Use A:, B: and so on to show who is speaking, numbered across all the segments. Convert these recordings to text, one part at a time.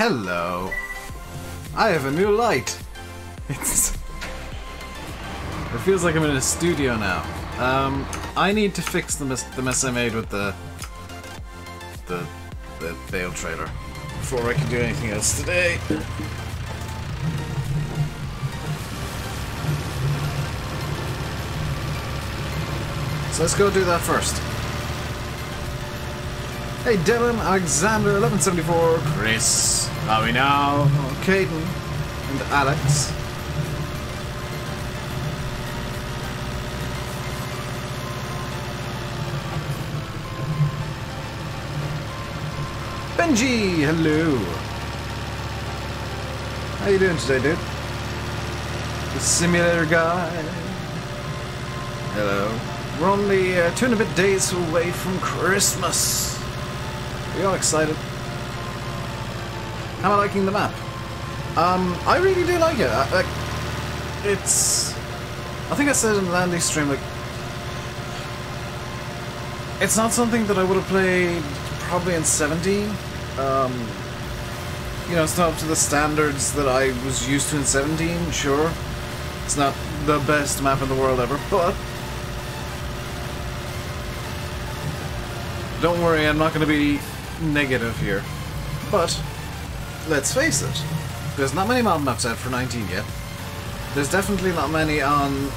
A: Hello. I have a new light. It feels like I'm in a studio now. I need to fix the mess I made with the Bale trailer before I can do anything else today. So let's go do that first. Hey Dylan, Alexander, 1174, Chris, Howie now, Caden, and Alex. Benji, hello. How you doing today, dude? The simulator guy. Hello. We're only 2 and a bit days away from Christmas. Are you all excited? How am I liking the map? I really do like it. It's... I think I said in the Landy stream, like... It's not something that I would have played probably in 17. You know, it's not up to the standards that I was used to in 17, sure. It's not the best map in the world ever, but... Don't worry, I'm not going to be negative here. But, let's face it, there's not many mod maps out for 19 yet. There's definitely not many on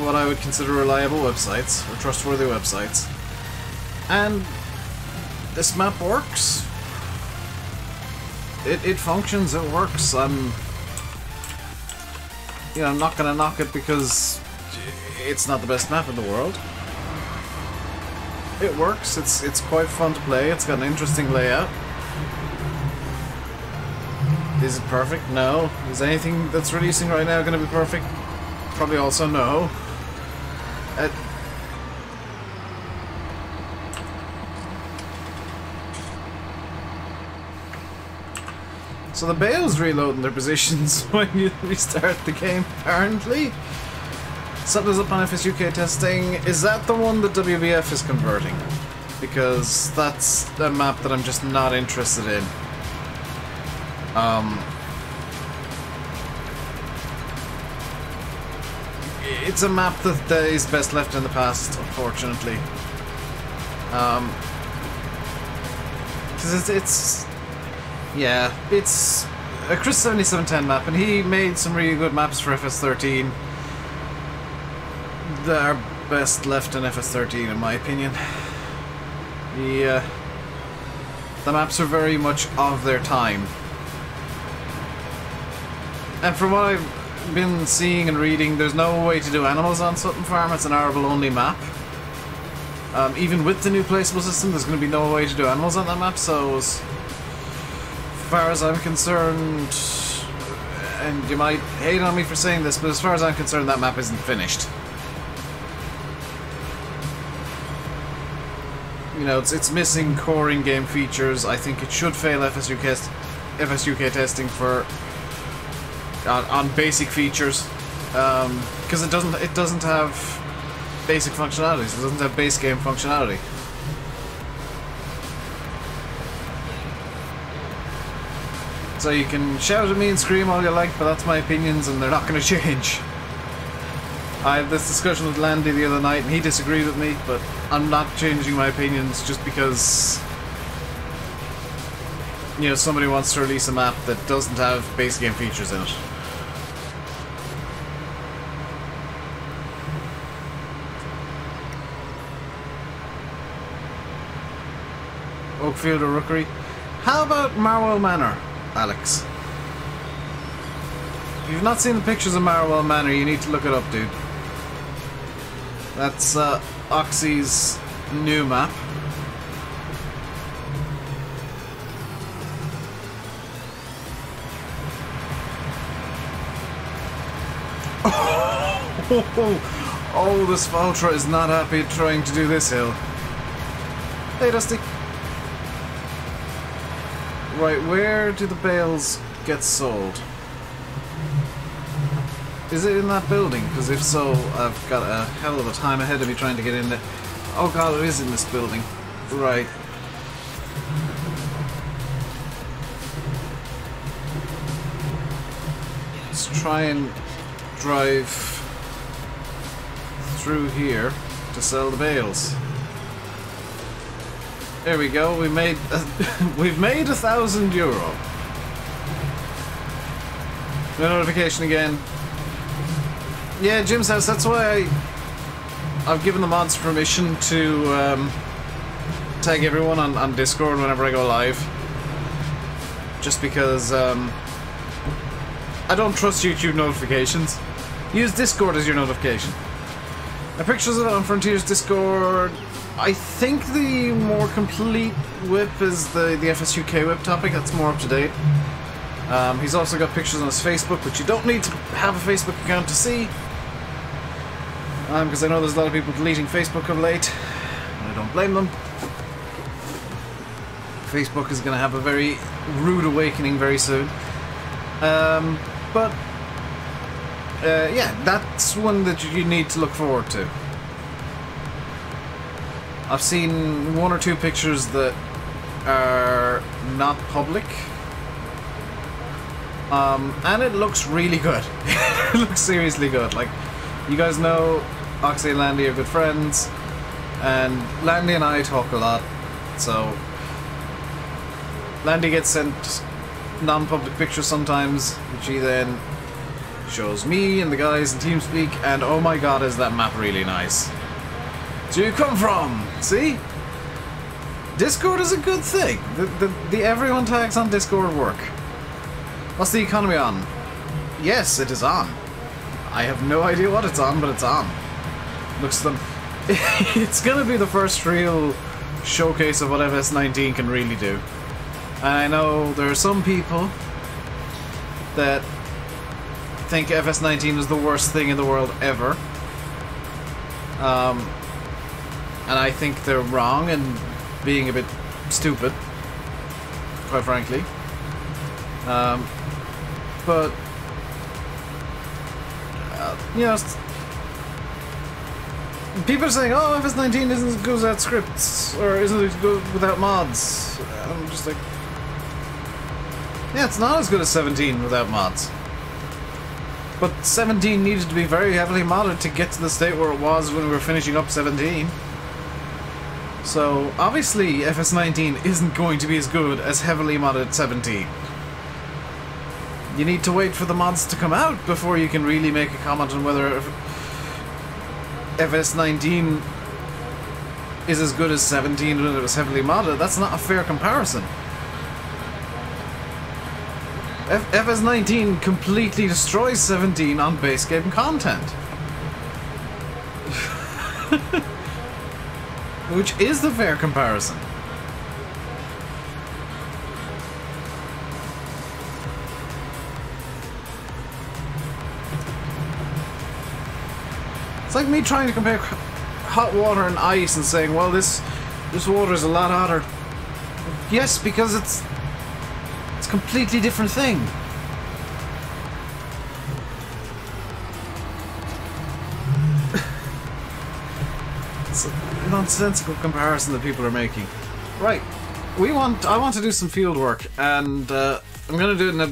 A: what I would consider reliable websites, or trustworthy websites. And this map works. It functions, it works. I'm not going to knock it because it's not the best map in the world. It works, it's quite fun to play, it's got an interesting layout. Is it perfect? No. Is anything that's releasing right now going to be perfect? Probably also no. So the Bale's reloading their positions when you restart the game, apparently. Something's up on FSUK testing. Is that the one that WBF is converting? Because that's a map that I'm just not interested in. It's a map that is best left in the past, unfortunately. Because it's a Chris 7710 map, and he made some really good maps for FS13. That are best left in FS13, in my opinion. The maps are very much of their time. And from what I've been seeing and reading, there's no way to do animals on Sutton Farm. It's an arable-only map. Even with the new placeable system, there's going to be no way to do animals on that map, so as far as I'm concerned, and you might hate on me for saying this, but as far as I'm concerned, that map isn't finished. You know, it's missing core in-game features. I think it should fail FSUK testing for on basic features, because it doesn't have basic functionalities. It doesn't have base game functionality. So you can shout at me and scream all you like, but that's my opinions, and they're not going to change. I had this discussion with Landy the other night, and he disagreed with me, but I'm not changing my opinions just because, you know, somebody wants to release a map that doesn't have base game features in it. Oakfield or Rookery? How about Marwell Manor, Alex? If you've not seen the pictures of Marwell Manor, you need to look it up, dude. That's Oxy's new map. Oh, this Valtra is not happy trying to do this hill. Hey, Dusty. Right, where do the bales get sold? Is it in that building? Because if so, I've got a hell of a time ahead of me trying to get in there. Oh god, it is in this building. Right. try and drive through here to sell the bales. There we go. We made we've made €1,000. No notification again. Yeah, Jim's house. That's why I've given the mods permission to tag everyone on Discord whenever I go live. Just because I don't trust YouTube notifications. Use Discord as your notification. The pictures of it on Frontier's Discord. I think the more complete whip is the FSUK whip topic. That's more up to date. He's also got pictures on his Facebook, which you don't need to have a Facebook account to see. Because I know there's a lot of people deleting Facebook of late. And I don't blame them. Facebook is going to have a very rude awakening very soon. Yeah, that's one that you need to look forward to. I've seen 1 or 2 pictures that are not public. And it looks really good. It looks seriously good. Like, you guys know Oxy and Landy are good friends, and Landy and I talk a lot, so Landy gets sent non-public pictures sometimes, which he then shows me and the guys in TeamSpeak, and oh my god, is that map really nice. So you come from, see? Discord is a good thing. The everyone tags on Discord work. What's the economy on? Yes, it is on. I have no idea what it's on, but it's on. Looks them. It's gonna be the first real showcase of what FS19 can really do. And I know there are some people that think FS19 is the worst thing in the world ever. And I think they're wrong and being a bit stupid, quite frankly. But you know, people are saying, "Oh, FS19 isn't as good without scripts, or isn't as good without mods." I'm just like, yeah, it's not as good as 17 without mods. But 17 needed to be very heavily modded to get to the state where it was when we were finishing up 17. So obviously, FS19 isn't going to be as good as heavily modded 17. You need to wait for the mods to come out before you can really make a comment on whether FS19 is as good as 17 when it was heavily modded. That's not a fair comparison. FS19 completely destroys 17 on base game content. Which is the fair comparison. It's like me trying to compare hot water and ice and saying, well, this water is a lot hotter. Yes, because it's a completely different thing. It's a nonsensical comparison that people are making. Right, I want to do some field work, and I'm gonna do it in a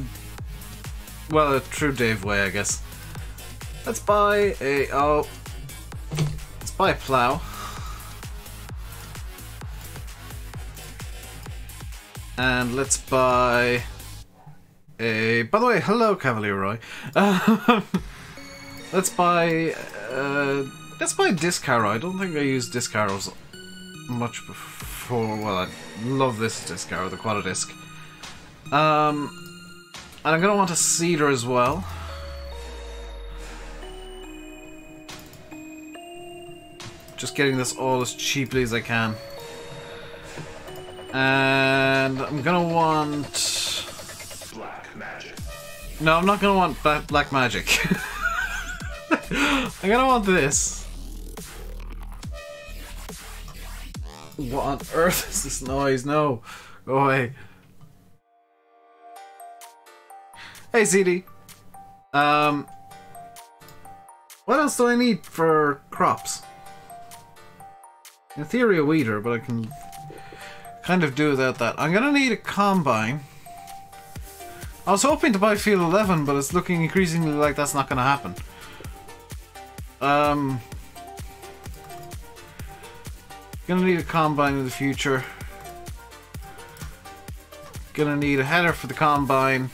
A: true Dave way, I guess. Let's buy a plow. And let's buy a... By the way, hello, Cavalier Roy. Let's buy disc arrow. I don't think I used disc arrows much before. Well, I love this disc arrow, the Quadodisc. And I'm gonna want a seeder as well. Just getting this all as cheaply as I can. And I'm gonna want... Black magic. No, I'm not gonna want black magic. I'm gonna want this. What on earth is this noise? No. Go away. Hey, CD. What else do I need for crops? In theory, a weeder, but I can kind of do without that. I'm gonna need a combine. I was hoping to buy Field 11, but it's looking increasingly like that's not going to happen. Gonna need a combine in the future. Gonna need a header for the combine.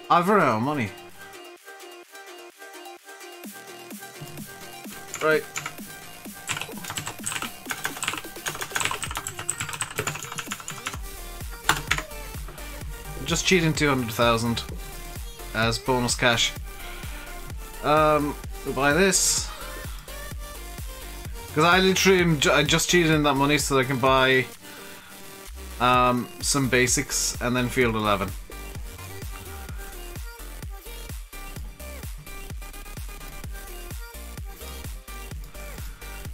A: I've run out of money. Right. Just cheating 200,000 as bonus cash. We'll buy this. Because I literally I just cheated in that money so that I can buy some basics and then Field 11.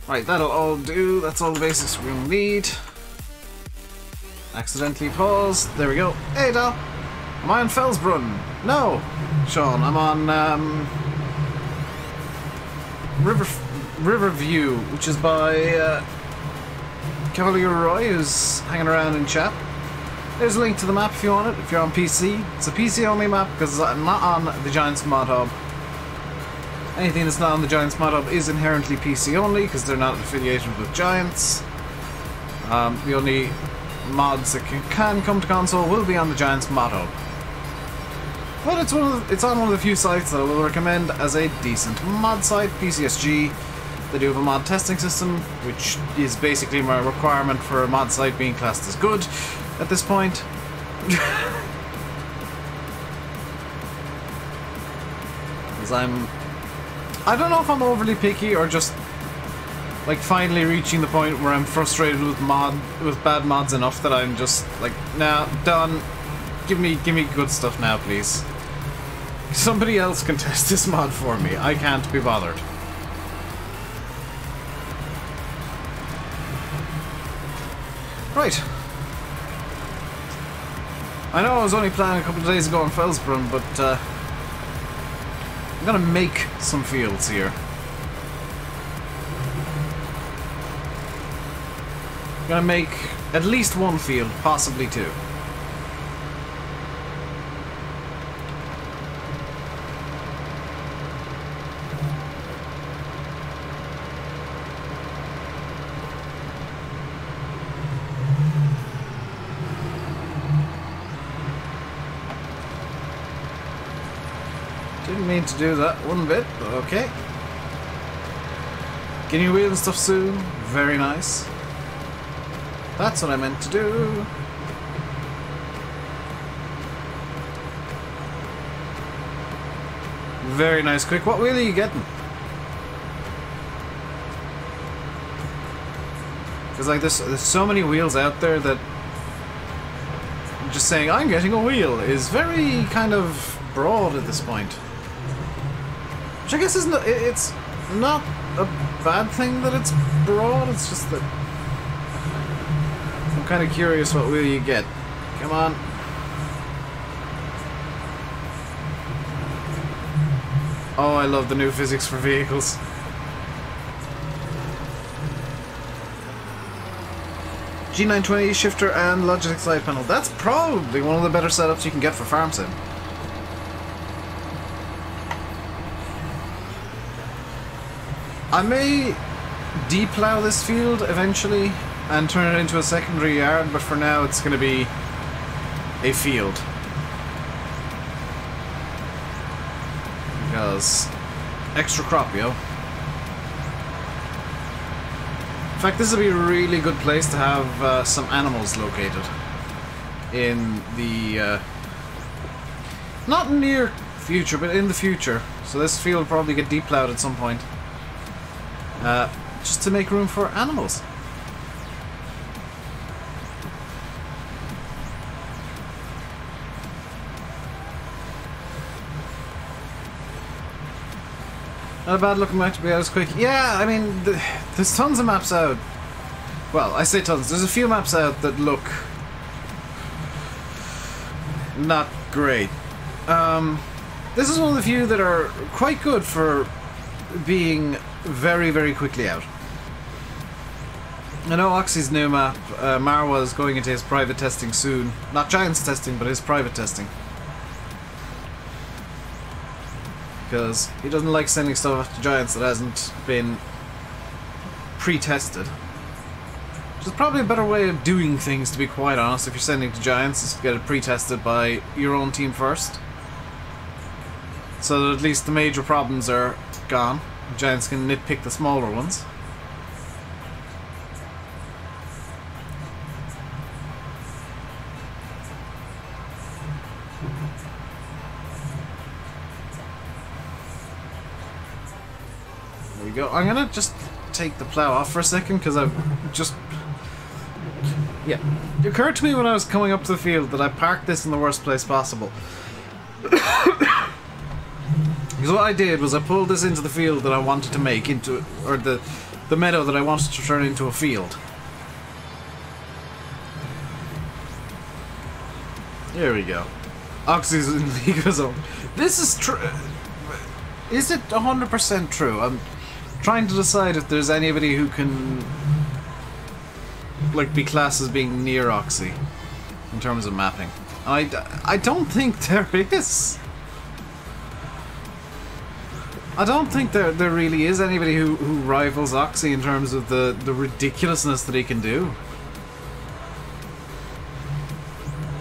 A: Right, that'll all do. That's all the basics we're gonna need. Accidentally paused. There we go. Hey, Dal. Am I on Felsbrunn? No, Sean. I'm on Riverview, which is by Cavalier Roy, who's hanging around in chat. There's a link to the map if you want it, if you're on PC. It's a PC only map because I'm not on the Giants mod hub. Anything that's not on the Giants mod hub is inherently PC only because they're not affiliated with Giants. The only mods that can come to console will be on the Giants mod hub. But it's on one of the few sites that I will recommend as a decent mod site, PCSG. They do have a mod testing system, which is basically my requirement for a mod site being classed as good at this point. Because I don't know if I'm overly picky or just like finally reaching the point where I'm frustrated with bad mods enough that I'm just like, nah, done. Give me good stuff now, please. Somebody else can test this mod for me. I can't be bothered. Right. I know I was only planning a couple of days ago on Felsbrunn, but I'm gonna make some fields here. I'm gonna make at least one field, possibly two. Didn't mean to do that one bit, but okay. Getting your wheel and stuff soon. Very nice. That's what I meant to do. Very nice, quick. What wheel are you getting? Because like there's so many wheels out there that just saying I'm getting a wheel is very kind of broad at this point. Which I guess isn't it's not a bad thing that it's broad, it's just that I'm kind of curious what wheel you get. Come on. Oh, I love the new physics for vehicles. G920 shifter and Logitech side panel. That's probably one of the better setups you can get for farm sim. I may de-plow this field eventually and turn it into a secondary yard, but for now it's going to be a field. Because extra crop, yo. In fact, this would be a really good place to have some animals located in the not near future, but in the future. So this field will probably get de-plowed at some point. Just to make room for animals. Not a bad looking map to be out as quick. Yeah, I mean, there's tons of maps out. Well, I say tons. There's a few maps out that look not great. This is one of the few that are quite good for being very, very quickly out. I know Oxy's new map, Marwa is going into his private testing soon. Not Giants testing, but his private testing. Because he doesn't like sending stuff off to Giants that hasn't been pre-tested. Which is probably a better way of doing things, to be quite honest, if you're sending to Giants, is to get it pre-tested by your own team first. So that at least the major problems are gone. Giants can nitpick the smaller ones. There we go. I'm gonna just take the plow off for a second because I've just... Yeah. It occurred to me when I was coming up to the field that I parked this in the worst place possible. Because what I did was I pulled this into the field that I wanted to make into, or the meadow that I wanted to turn into a field. There we go. Oxy's in legal zone. This is true. Is it 100% true? I'm trying to decide if there's anybody who can, like, be classed as being near Oxy in terms of mapping. I don't think there is. I don't think there really is anybody who rivals Oxy in terms of the ridiculousness that he can do.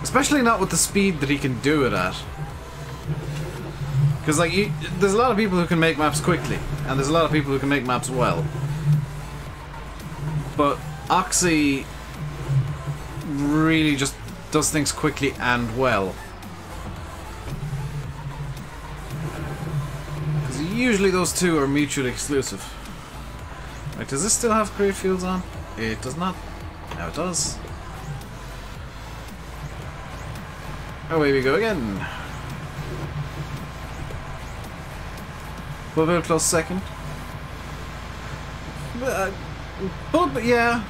A: Especially not with the speed that he can do it at. Because, like, there's a lot of people who can make maps quickly, and there's a lot of people who can make maps well. But Oxy really just does things quickly and well. Usually those two are mutually exclusive. Right, does this still have create fields on? It does not. Now it does. Away we go again. We'll close second. But yeah.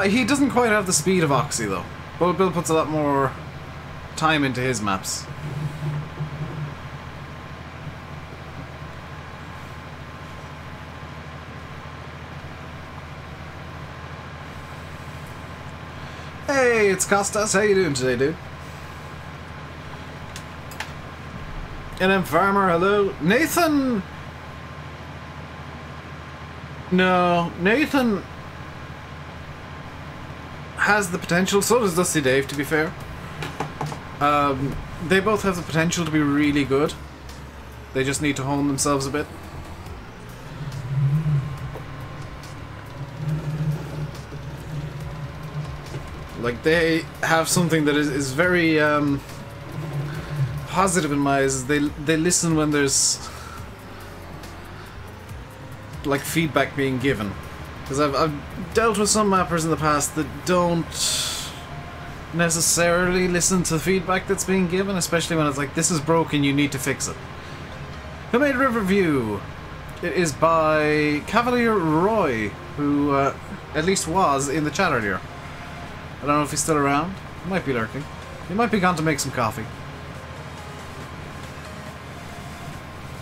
A: He doesn't quite have the speed of Oxy though. Bullet Bill puts a lot more time into his maps. Hey, it's Costas. How you doing today, dude? And then Farmer, hello. Nathan! No, Nathan has the potential, so does Dusty Dave, to be fair. They both have the potential to be really good. They just need to hone themselves a bit. Like, they have something that is very positive in my eyes. They listen when there's like feedback being given. Because I've dealt with some mappers in the past that don't necessarily listen to feedback that's being given, especially when it's like, this is broken, you need to fix it. Who made Riverview? It is by Cavalier Roy, who at least was in the chat earlier. I don't know if he's still around. He might be lurking. He might be gone to make some coffee.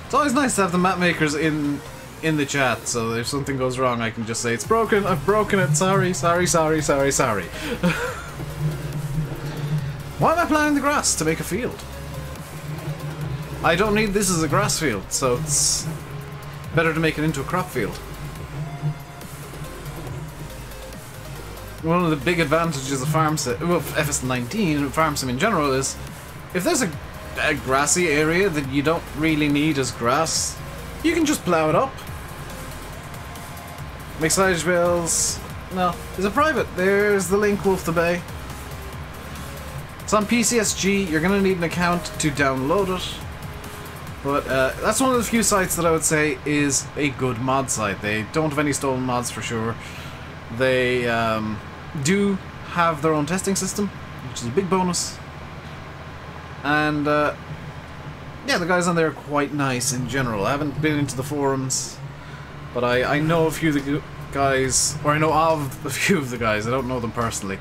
A: It's always nice to have the map makers in the chat, so if something goes wrong I can just say, it's broken, I've broken it, sorry, sorry, sorry, sorry, sorry. Why am I planting the grass? To make a field. I don't need this as a grass field, so it's better to make it into a crop field. One of the big advantages of farm sim, well, FS19 and farm sim in general is, if there's a grassy area that you don't really need as grass, you can just plow it up. Make silage bales. No, it's a private. There's the link, Wolf the Bay. It's on PCSG. You're going to need an account to download it. But that's one of the few sites that I would say is a good mod site. They don't have any stolen mods for sure. They do have their own testing system, which is a big bonus. And yeah, the guys on there are quite nice in general. I haven't been into the forums, but I know a few of the guys, or I know of a few of the guys, I don't know them personally,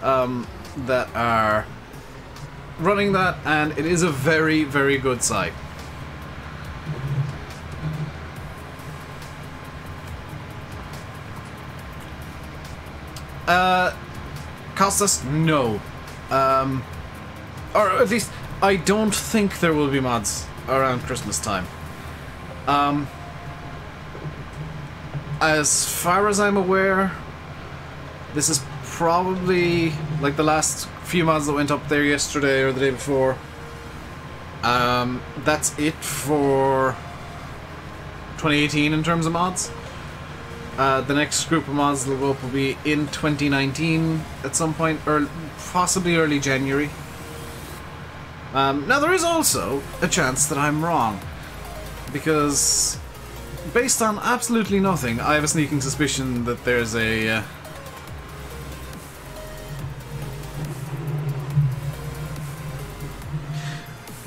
A: that are running that, and it is a very, very good site. Cost us? No. Or at least, I don't think there will be mods around Christmas time. As far as I'm aware, this is probably like the last few mods that went up there yesterday or the day before. That's it for 2018 in terms of mods. The next group of mods that will go up will be in 2019 at some point, or possibly early January. Now there is also a chance that I'm wrong, because based on absolutely nothing, I have a sneaking suspicion that there's a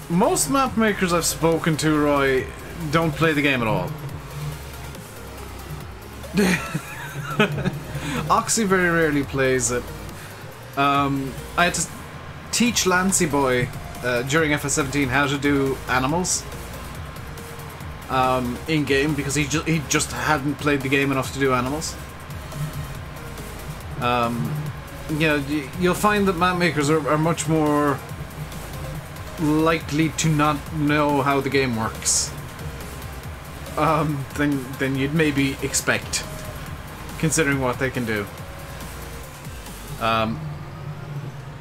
A: most map makers I've spoken to, Roy, don't play the game at all. Oxy very rarely plays it. I had to teach Lancy Boy during FS17 how to do animals in game, because he just hadn't played the game enough to do animals. You know, you'll find that map makers are much more likely to not know how the game works than you'd maybe expect, considering what they can do.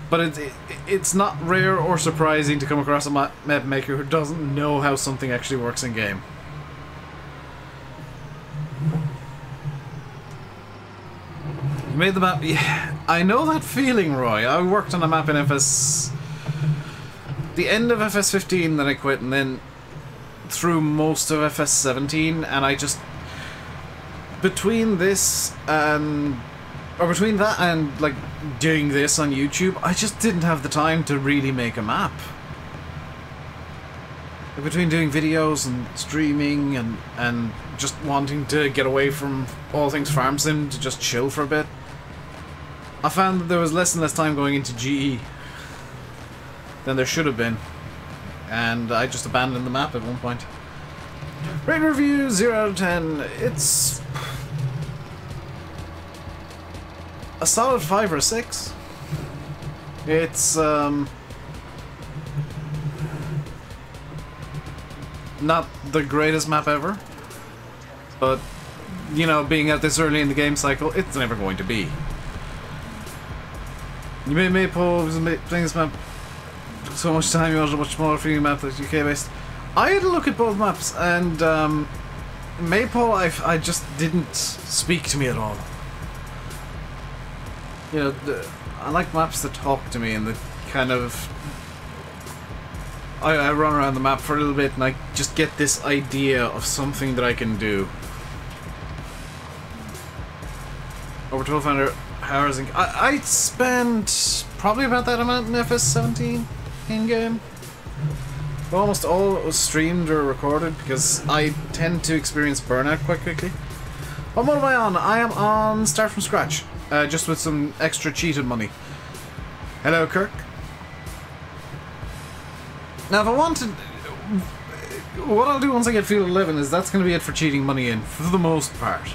A: But it's not rare or surprising to come across a map maker who doesn't know how something actually works in game. You made the map. Yeah, I know that feeling, Roy. I worked on a map in the end of FS15, then I quit, and then through most of FS17, and I just, between that and like doing this on YouTube, I just didn't have the time to really make a map. Between doing videos and streaming and just wanting to get away from all things farm sim to just chill for a bit, I found that there was less and less time going into GE than there should have been, and I just abandoned the map at one point. Riverview 0 out of 10. It's a solid 5 or a 6. It's not the greatest map ever, but you know, being out this early in the game cycle, it's never going to be. You may pause playing this map so much time you wanted a much smaller feeling map that's UK based. I had a look at both maps, and Maypole I just didn't speak to me at all. You know, I like maps that talk to me and that kind of I run around the map for a little bit and I just get this idea of something that I can do. Over 1,200 hours in... I spent probably about that amount in FS17 in-game. But almost all it was streamed or recorded, because I tend to experience burnout quite quickly. What mode am I on? I am on Start From Scratch, just with some extra cheated money. Hello, Kirk. Now, if I wanted... What I'll do once I get Field 11 is that's going to be it for cheating money in, for the most part.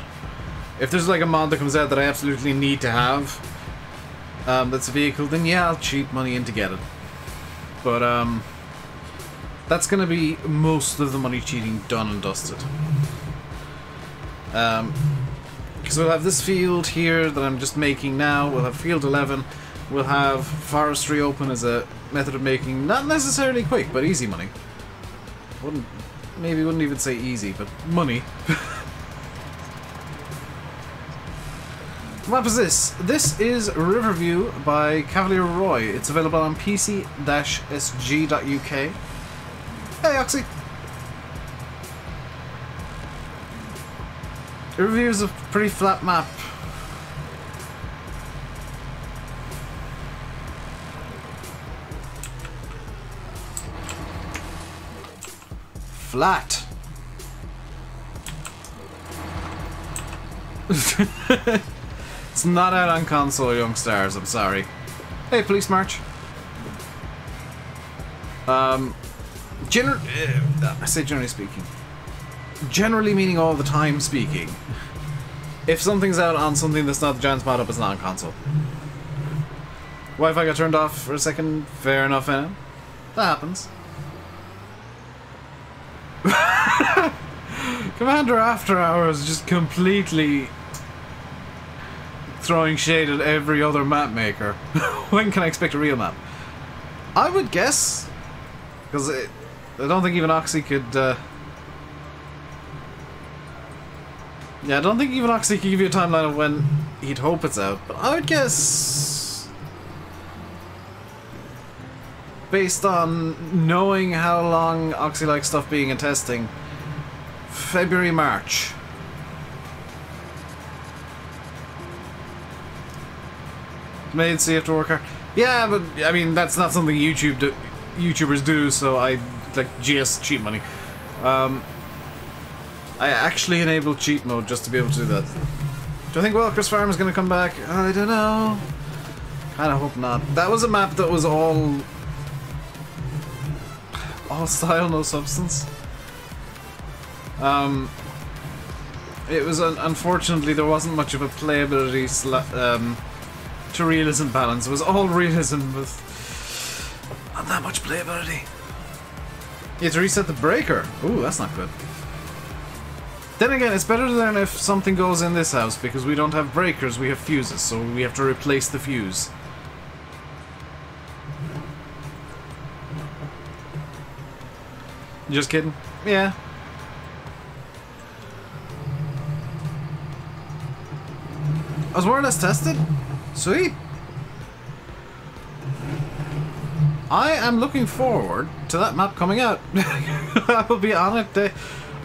A: If there's like a mod that comes out that I absolutely need to have, that's a vehicle, then yeah, I'll cheat money in to get it. But, that's going to be most of the money cheating done and dusted. Because we'll have this field here that I'm just making now, we'll have Field 11, we'll have Forestry open as a method of making, not necessarily quick, but easy money. Maybe wouldn't even say easy, but money. What map is this? This is Riverview by Cavalier Roy. It's available on pc-sg.uk. Hey, Oxy! Riverview is a pretty flat map. Flat. It's not out on console, young stars, I'm sorry. Hey, Police March. I say generally speaking. Generally meaning all the time speaking. If something's out on something that's not the Giants mod up, it's not on console. Wi-Fi got turned off for a second. Fair enough, That happens. Commander After Hours just completely throwing shade at every other map maker. When can I expect a real map? I would guess, because I don't think even Oxy could. Yeah, I don't think even Oxy could give you a timeline of when he'd hope it's out. But I would guess, based on knowing how long Oxy likes stuff being in testing, February, March. Made so you have to work hard. Yeah, but I mean that's not something YouTubers do. So I like GS cheat money. I actually enabled cheat mode just to be able to do that. Do I think Welker's Farm is going to come back? I don't know. Kind of hope not. That was a map that was all style, no substance. It was unfortunately there wasn't much of a playability to realism balance. It was all realism with not that much playability. You have to reset the breaker. Ooh, that's not good. Then again, it's better than if something goes in this house, because we don't have breakers, we have fuses, so we have to replace the fuse. Just kidding? Yeah. I was more or less tested? Sweet! I am looking forward to that map coming out. I will be on it.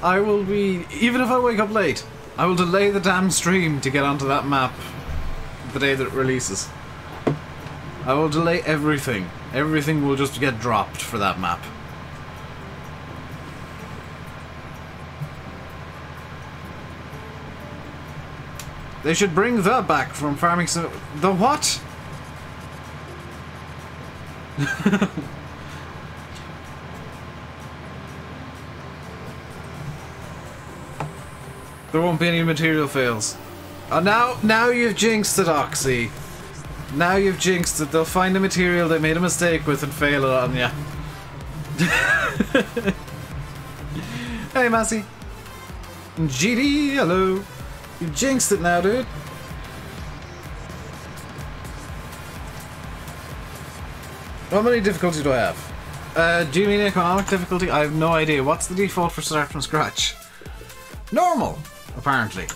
A: I will be, even if I wake up late, I will delay the damn stream to get onto that map the day that it releases. I will delay everything. Everything will just get dropped for that map. They should bring the back from Farming Sim... The what? There won't be any material fails. Oh, now you've jinxed it, Oxy. Now you've jinxed it. They'll find a material they made a mistake with and fail it on you. Hey, Massey. GD, hello. You jinxed it now, dude. How many difficulties do I have? Do you mean economic difficulty? I have no idea. What's the default for start from scratch? Normal, apparently.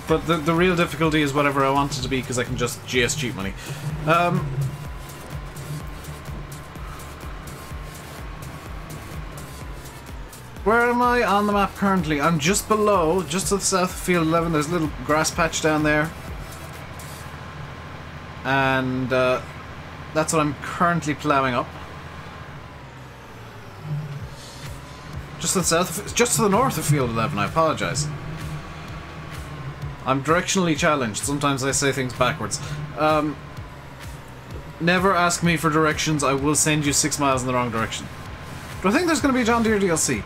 A: But the real difficulty is whatever I want it to be, because I can just GS cheat money. Where am I on the map currently? I'm just below, just to the south of Field 11. There's a little grass patch down there. And that's what I'm currently ploughing up. Just to the south, just to the north of Field 11, I apologise. I'm directionally challenged. Sometimes I say things backwards. Never ask me for directions. I will send you 6 miles in the wrong direction. Do I think there's going to be a John Deere DLC?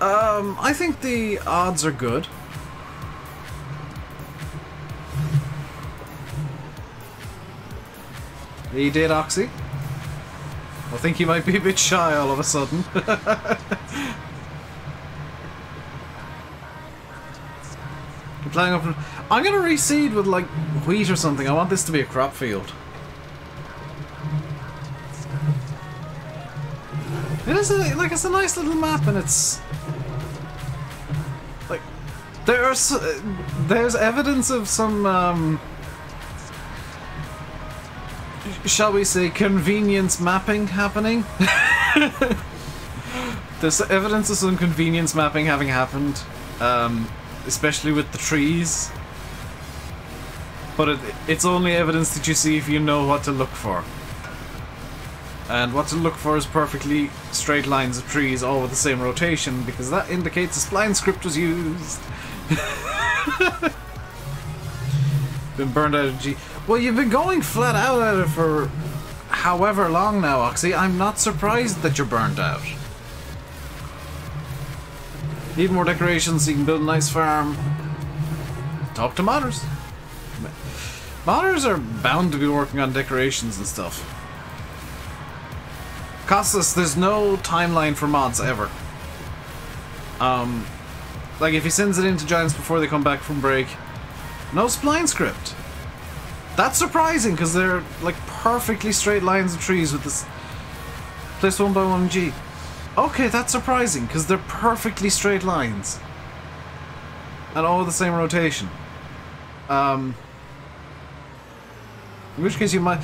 A: I think the odds are good. He did, Oxy. I think he might be a bit shy all of a sudden. I'm gonna reseed with like wheat or something. I want this to be a crop field. It is it's a nice little map, and it's like there's evidence of some shall we say convenience mapping happening. There's evidence of some convenience mapping having happened, especially with the trees. But it's only evidence that you see if you know what to look for. And what to look for is perfectly straight lines of trees, all with the same rotation, because that indicates a spline script was used. Been burned out of G. Well, you've been going flat out at it for however long now, Oxy. I'm not surprised that you're burned out. Need more decorations so you can build a nice farm. Talk to modders. Modders are bound to be working on decorations and stuff. Costas, there's no timeline for mods ever. Like if he sends it into Giants before they come back from break, no spline script. That's surprising because they're like perfectly straight lines of trees with this place 1x1G. Okay, that's surprising because they're perfectly straight lines and all the same rotation. In which case you might...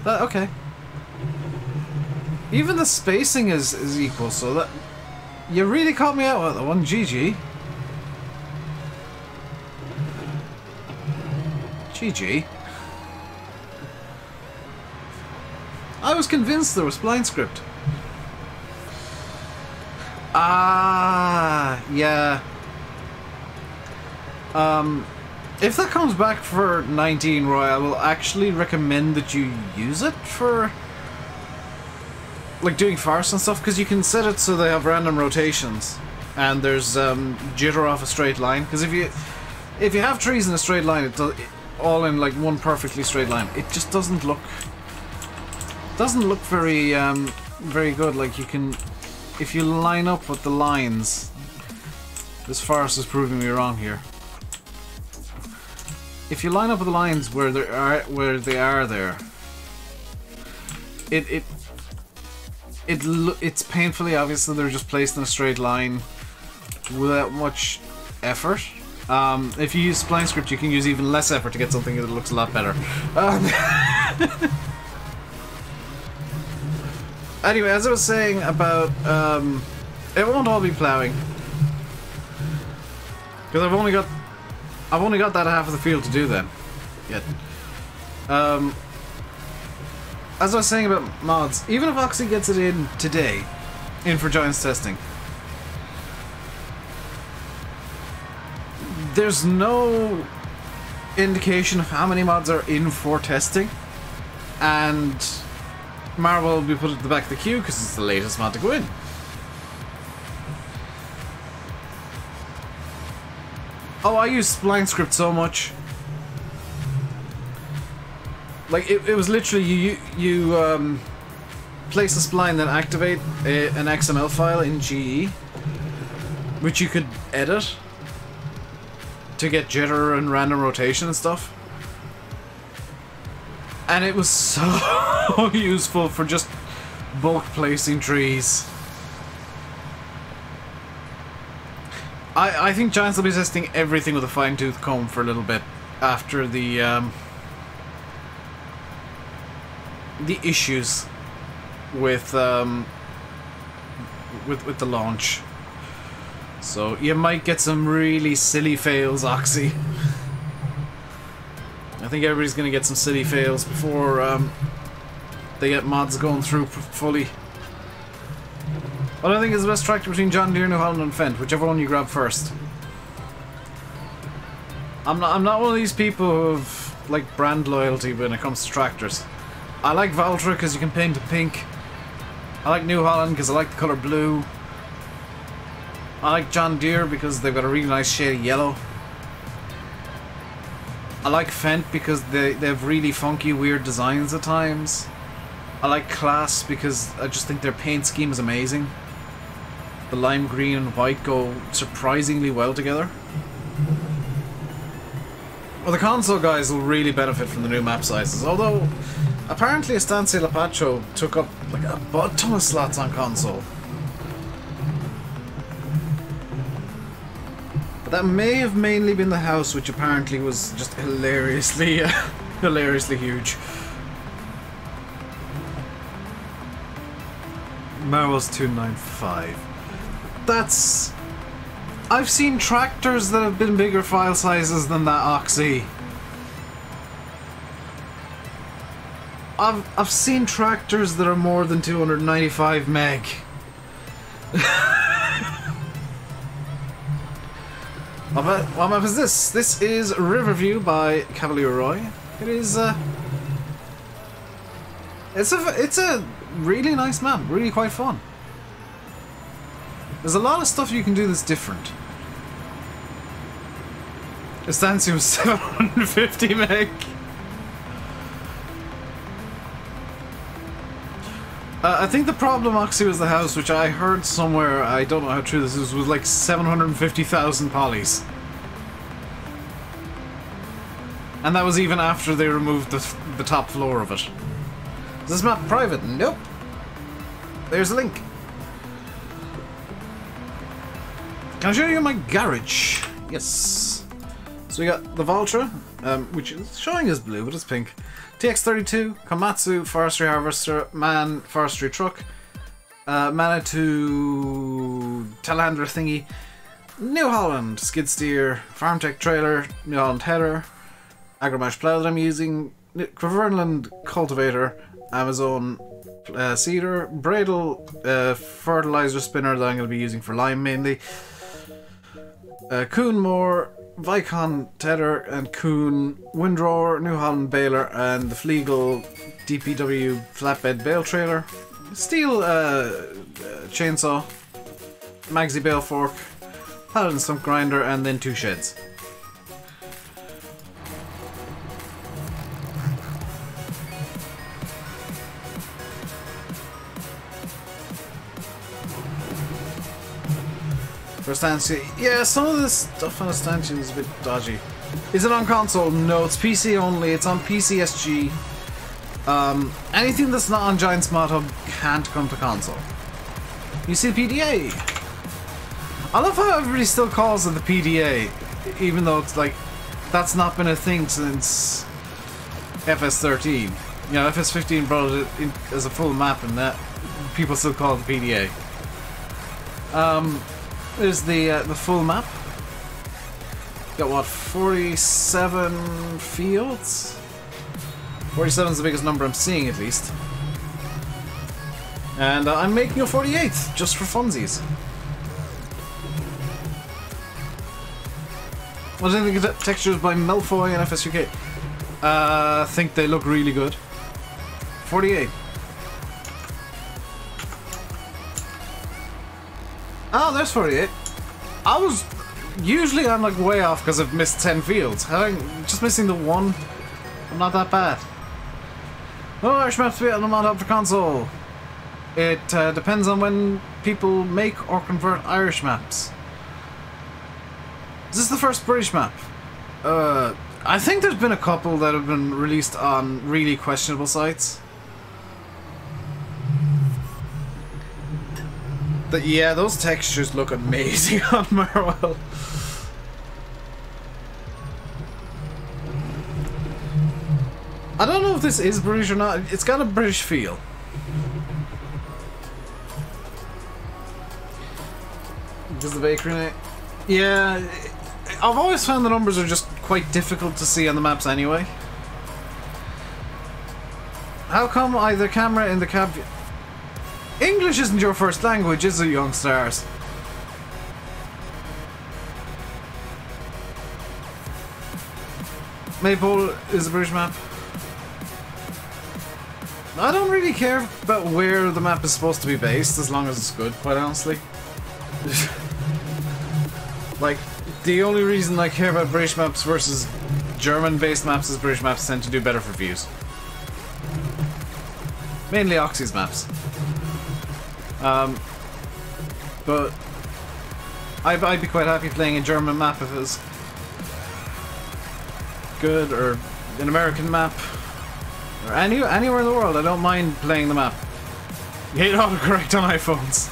A: okay. Even the spacing is equal, so that... You really caught me out with the one, GG. GG. I was convinced there was spline script. Ah, yeah. If that comes back for 19, Roy, I will actually recommend that you use it for like doing farce and stuff, because you can set it so they have random rotations and there's jitter off a straight line. Because if you have trees in a straight line, it does all in like one perfectly straight line. It just doesn't look very very good. Like you can, if you line up with the lines, this farce is proving me wrong here. If you line up with the lines where they are there, it's painfully obvious that they're just placed in a straight line without much effort. If you use spline script, you can use even less effort to get something that looks a lot better. Anyway, as I was saying about, it won't all be ploughing, because I've only got that half of the field to do then. Yet. As I was saying about mods, even if Oxy gets it in today, in for Giants testing, there's no indication of how many mods are in for testing, and Marvel will be put at the back of the queue because it's the latest mod to go in. Oh, I use spline script so much. Like it was literally you place a spline, then activate an XML file in GE, which you could edit to get jitter and random rotation and stuff. And it was so useful for just bulk placing trees. I think Giants will be testing everything with a fine-tooth comb for a little bit after the issues with the launch. So you might get some really silly fails, Oxy. I think everybody's gonna get some silly fails before they get mods going through fully. What I think is the best tractor between John Deere, New Holland and Fendt, whichever one you grab first. I'm not one of these people who have like brand loyalty when it comes to tractors. I like Valtra because you can paint it pink. I like New Holland because I like the colour blue. I like John Deere because they've got a really nice shade of yellow. I like Fendt because they have really funky, weird designs at times. I like Class because I just think their paint scheme is amazing. The lime green and white go surprisingly well together. Well, the console guys will really benefit from the new map sizes, although apparently Estancia Lapacho took up like a butt ton of slots on console. But that may have mainly been the house, which apparently was just hilariously, hilariously huge. Marvel's 295. That's... I've seen tractors that have been bigger file sizes than that, Oxy. I've seen tractors that are more than 295 meg. What map is this? This is Riverview by Cavalier Roy. It is it's a really nice map, really quite fun. There's a lot of stuff you can do that's different. Estancia was 750 meg. I think the problem, Oxy, was the house, which I heard somewhere, I don't know how true this is, was like 750,000 polys. And that was even after they removed the top floor of it. Is this map private? Nope. There's a link. Can I show you my garage? Yes. So we got the Valtra, which is showing as blue, but it's pink. TX32, Komatsu Forestry Harvester, MAN Forestry Truck, Manitou Telehandler thingy, New Holland Skid Steer, FarmTech Trailer, New Holland Header, Agromash Plough that I'm using, Cleveland Cultivator, Amazon Seeder, Bradle Fertilizer Spinner that I'm going to be using for lime mainly, Coonmore, Vicon Tedder and Coon Windrower, New Holland Baler, and the Flegel DPW Flatbed Bale Trailer, Steel Chainsaw, Magsy Bale Fork, Paladin Stump Grinder, and then 2 sheds. For Estancia, yeah, some of this stuff on Estancia is a bit dodgy. Is it on console? No, it's PC only. It's on PCSG. Anything that's not on Giant's Mod Hub can't come to console. You see the PDA? I love how everybody still calls it the PDA, even though it's like, that's not been a thing since FS13. You know, FS15 brought it in as a full map and that people still call it the PDA. There's the full map. Got what, 47 fields? 47 is the biggest number I'm seeing, at least. And I'm making a 48th just for funsies. What do you think of the textures by Melfoy and FSUK? I think they look really good. 48. Oh, there's 48. Usually I'm like way off because I've missed 10 fields. Just missing the one, I'm not that bad. No Irish maps to be on the mod hub for console. It depends on when people make or convert Irish maps. Is this the first British map? I think there's been a couple that have been released on really questionable sites. Yeah, those textures look amazing on Marwell. I don't know if this is British or not. It's got a British feel. Does the bakery name? Yeah, I've always found the numbers are just quite difficult to see on the maps anyway. How come either camera in the cab... English isn't your first language, is it, young stars? Maypole is a British map. I don't really care about where the map is supposed to be based, as long as it's good, quite honestly. Like, the only reason I care about British maps versus German-based maps is British maps tend to do better for views. Mainly Oxy's maps. But I'd be quite happy playing a German map if it was good, or an American map, or anywhere in the world. I don't mind playing the map. You hate autocorrect on iPhones.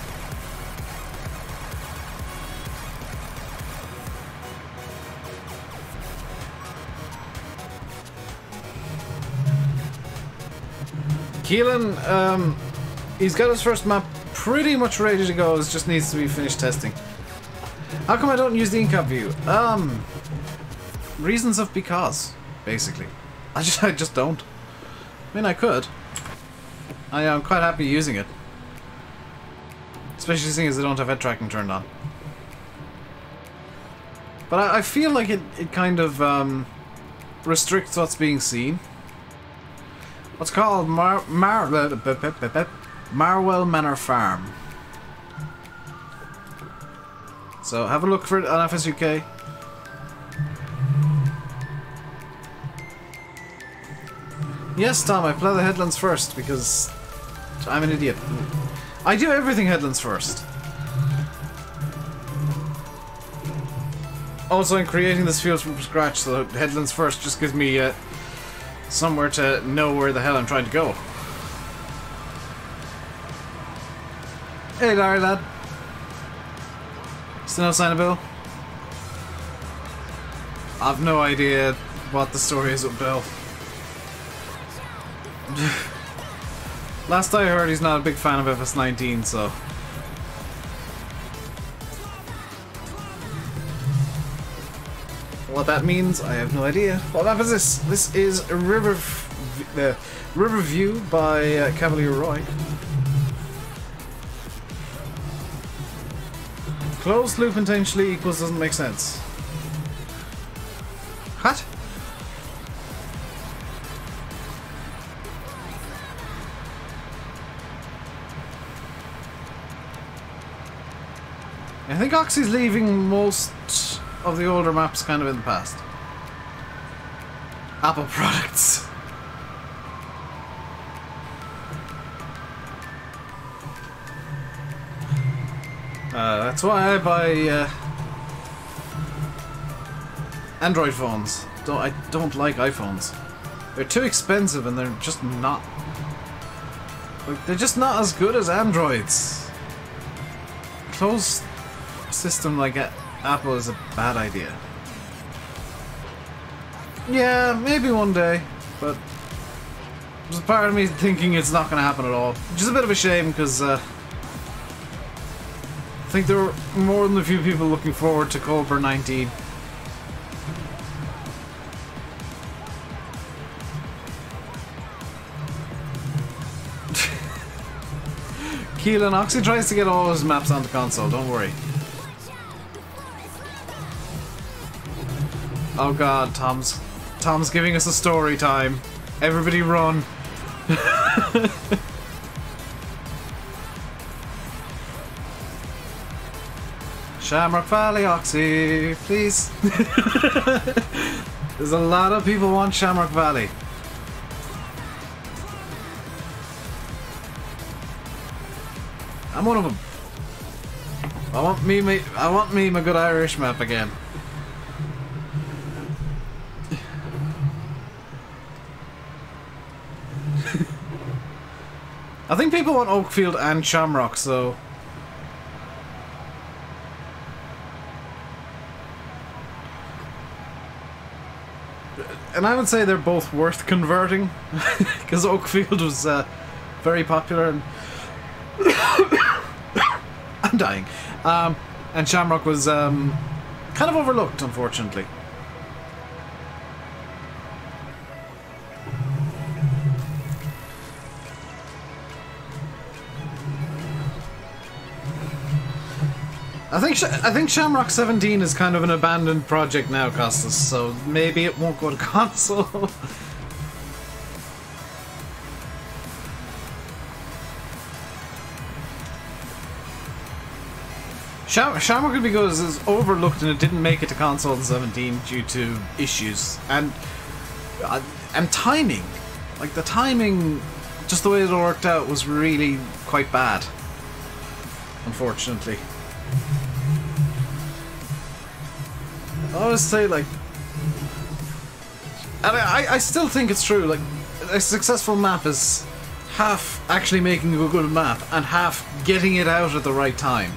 A: Keelan, he's got his first map pretty much ready to go. It just needs to be finished testing. How come I don't use the in-cap view? Reasons of because, basically. I just don't. I mean, I could. I'm quite happy using it. Especially seeing as I don't have head tracking turned on. But I feel like it kind of restricts what's being seen. What's called Marwell Manor Farm. So have a look for it on FSUK. Yes, Tom, I play the headlands first because I'm an idiot. I do everything headlands first. Also, in creating this field from scratch, so headlands first just gives me somewhere to know where the hell I'm trying to go. Hey, Larry, lad. Still no sign of Bill? I've no idea what the story is with Bill. Last I heard, he's not a big fan of FS19, so... What that means, I have no idea. What map is this? This is Riverview by Cavalier Roy. Closed loop intentionally equals doesn't make sense. What? I think Oxy's leaving most of the older maps kind of in the past. Apple products. That's why I buy Android phones. I don't like iPhones. They're too expensive and they're just not... Like, they're just not as good as Androids. Closed system like Apple is a bad idea. Yeah, maybe one day, but there's a part of me thinking it's not going to happen at all. Which is a bit of a shame because I think there were more than a few people looking forward to Cobra 19. Keelan, Oxy tries to get all his maps onto console, don't worry. Oh god, Tom's giving us a story time. Everybody run. Shamrock Valley, Oxy, please. There's a lot of people want Shamrock Valley. I'm one of them. I want me my good Irish map again. I think people want Oakfield and Shamrock, so... And I would say they're both worth converting, because Oakfield was very popular and... I'm dying. And Shamrock was kind of overlooked, unfortunately. I think Shamrock 17 is kind of an abandoned project now, Costas, so maybe it won't go to console. Shamrock could be good as it's overlooked and it didn't make it to console in 17 due to issues and timing. Like the timing, just the way it worked out was really quite bad, unfortunately. I always say, like, and I still think it's true, like, a successful map is half actually making a good map and half getting it out at the right time.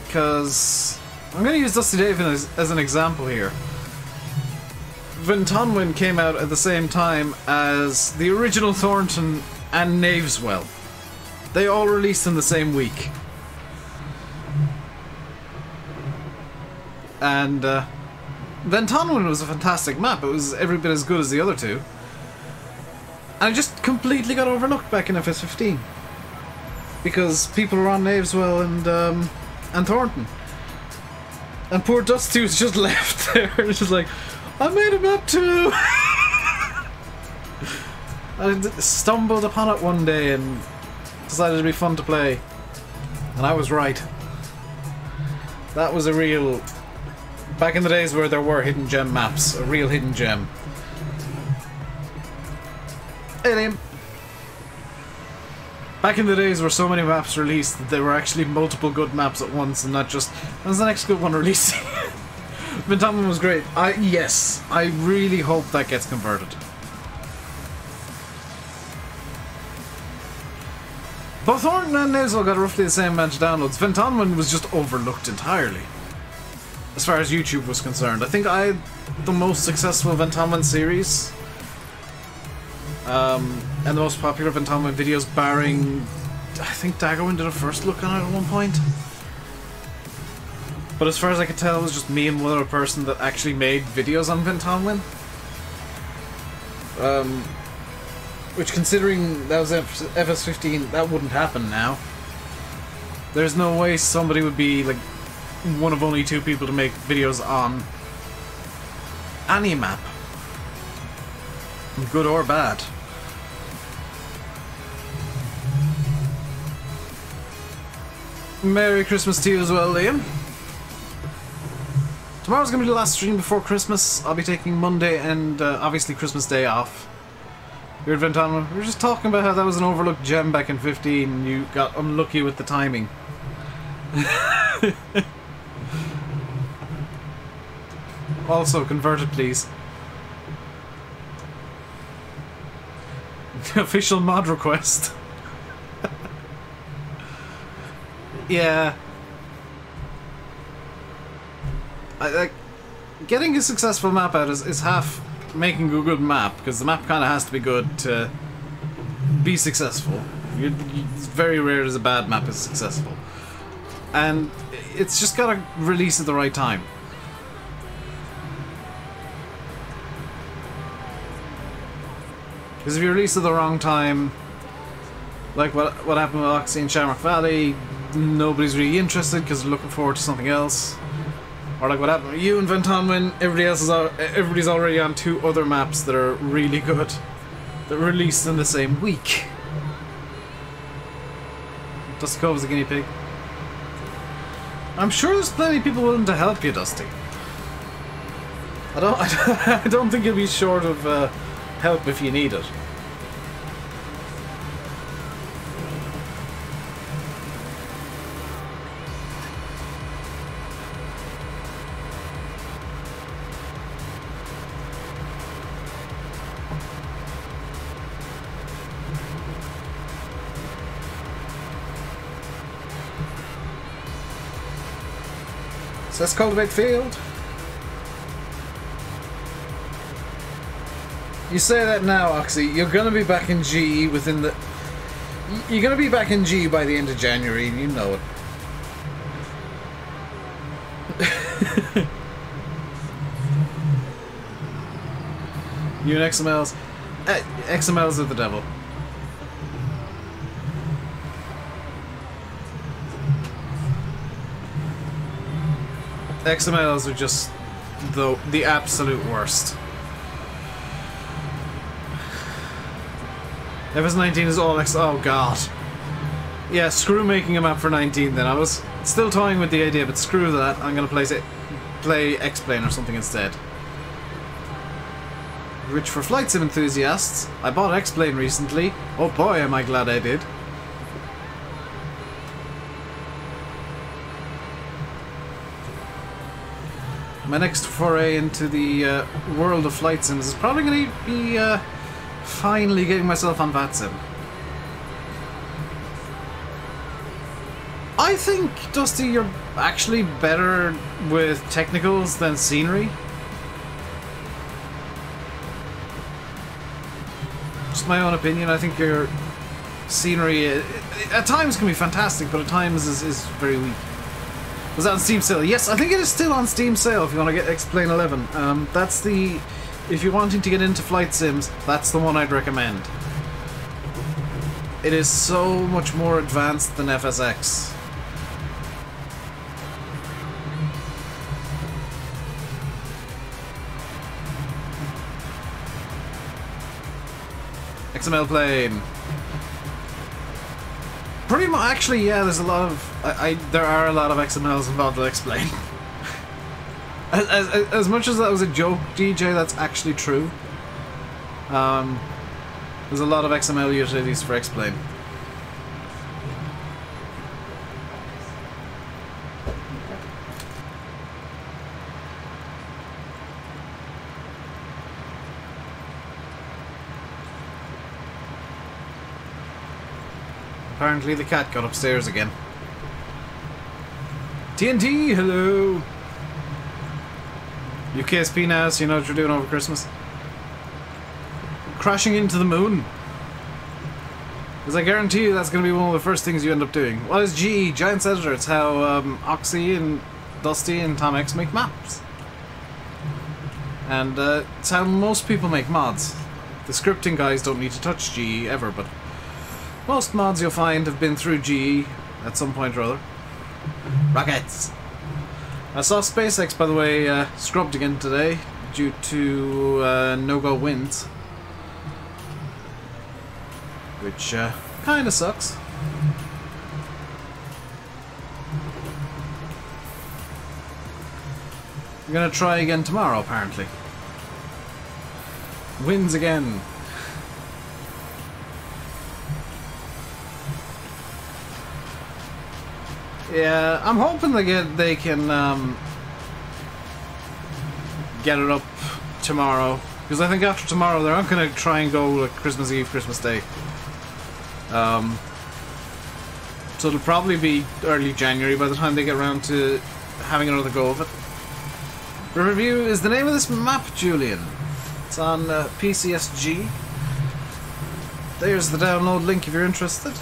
A: Because I'm going to use Dusty Dave as an example here. Vintonwin came out at the same time as the original Thornton and Knaveswell. They all released in the same week. And Vintonwin was a fantastic map. It was every bit as good as the other two. And it just completely got overlooked back in FS15. Because people were on Knaveswell and Thornton. And poor Dusty was just left there. It's just like, I made a map too! I stumbled upon it one day and decided it'd be fun to play. And I was right. That was a real... Back in the days where there were hidden gem maps, a real hidden gem. Alien! Back in the days where so many maps released that there were actually multiple good maps at once and not just, when's the next good one releasing? Ventommen was great. Yes, I really hope that gets converted. Both Thornton and Nazel got roughly the same amount of downloads. Ventommen was just overlooked entirely. As far as YouTube was concerned. I think I had the most successful Ventommen series. And the most popular Ventommen videos, barring... I think Daggerwin did a first look on it at one point. But as far as I could tell, it was just me and one other person that actually made videos on Ventommen. Which, considering that was FS15, that wouldn't happen now. There's no way somebody would be, like, one of only 2 people to make videos on any map. Good or bad. Merry Christmas to you as well, Liam. Tomorrow's gonna be the last stream before Christmas. I'll be taking Monday and obviously Christmas Day off. Here at Ventommen, we were just talking about how that was an overlooked gem back in 15 and you got unlucky with the timing. Also, convert it, please. Official mod request. Yeah. Like, getting a successful map out is half making a good map, because the map kind of has to be good to be successful. It's very rare as a bad map is successful. And it's just got to release at the right time. Because if you release at the wrong time, like what happened with Oxy and Shamrock Valley, nobody's really interested because they're looking forward to something else. Or like what happened with you and Ventommen, everybody's already on 2 other maps that are really good, that released in the same week. Dusty Cove is a guinea pig. I'm sure there's plenty of people willing to help you, Dusty. I don't think you'll be short of help if you need it. So let's cultivate field. You say that now, Oxy. You're gonna be back in G within the... You're gonna be back in G by the end of January, and you know it. You and XMLs. XMLs are the devil. XMLs are just the absolute worst. FS19 is all X. Oh god. Yeah, screw making a map for 19 then. I was still toying with the idea, but screw that. I'm gonna play X-Plane or something instead. Rich for flight sim enthusiasts. I bought X-Plane recently. Oh boy, am I glad I did. My next foray into the world of flight sims is probably going to be finally getting myself on VATSIM. I think, Dusty, you're actually better with technicals than scenery. Just my own opinion. I think your scenery at times can be fantastic, but at times is very weak. Was that on Steam sale? Yes, I think it is still on Steam sale if you want to get X-Plane 11. That's the... If you're wanting to get into flight sims, that's the one I'd recommend. It is so much more advanced than FSX. XML plane. Pretty much, actually, yeah. There's a lot of there are a lot of XMLs involved to explain. As much as that was a joke, DJ, that's actually true. There's a lot of XML utilities for explain. Apparently the cat got upstairs again. TNT, hello! UKSP now, so you know what you're doing over Christmas. Crashing into the moon. Because I guarantee you that's going to be one of the first things you end up doing. What is GE? Giants Editor. It's how Oxy and Dusty and Tom X make maps. And it's how most people make mods. The scripting guys don't need to touch GE ever, but most mods you'll find have been through GE at some point or other. Rockets! I saw SpaceX, by the way, scrubbed again today due to no-go winds. Which kinda sucks. We're gonna try again tomorrow, apparently. Winds again. Yeah, I'm hoping they can get it up tomorrow, because I think after tomorrow they're not going to try and go like Christmas Eve, Christmas Day. So it'll probably be early January by the time they get around to having another go of it. Riverview is the name of this map, Julian. It's on PCSG. There's the download link if you're interested.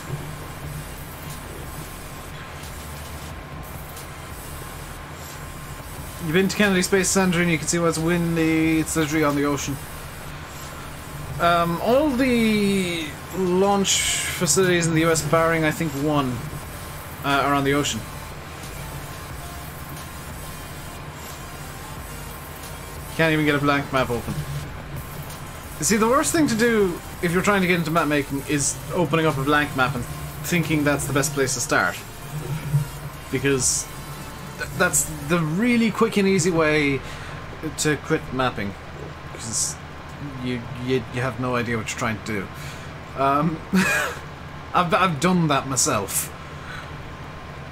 A: You've been to Kennedy Space Center and you can see what's windy. It's literally on the ocean. All the launch facilities in the US, barring I think one, are on the ocean. Can't even get a blank map open. You see, the worst thing to do if you're trying to get into map making is opening up a blank map and thinking that's the best place to start. Because that's the really quick and easy way to quit mapping, because you have no idea what you're trying to do. I've done that myself,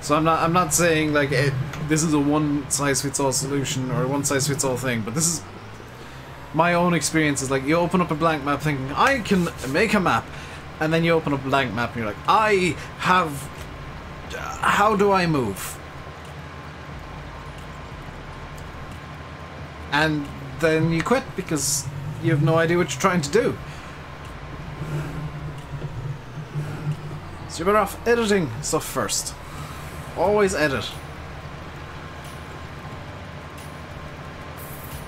A: so I'm not saying like this is a one-size-fits-all solution or a one-size-fits-all thing, but this is my own experience. Is like you open up a blank map thinking I can make a map, and then you open up a blank map and you're like, I have, how do I move? And then you quit because you have no idea what you're trying to do. So you're better off editing stuff first. Always edit.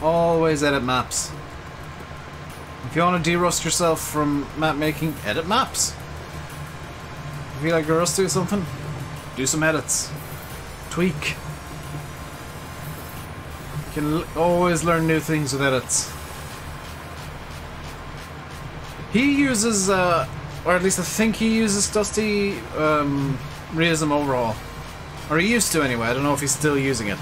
A: Always edit maps. If you want to de-rust yourself from map making, edit maps. If you like to rust do something, do some edits. Tweak. You can always learn new things with edits. He uses, or at least I think he uses Dusty Realism Overhaul. Or he used to anyway, I don't know if he's still using it.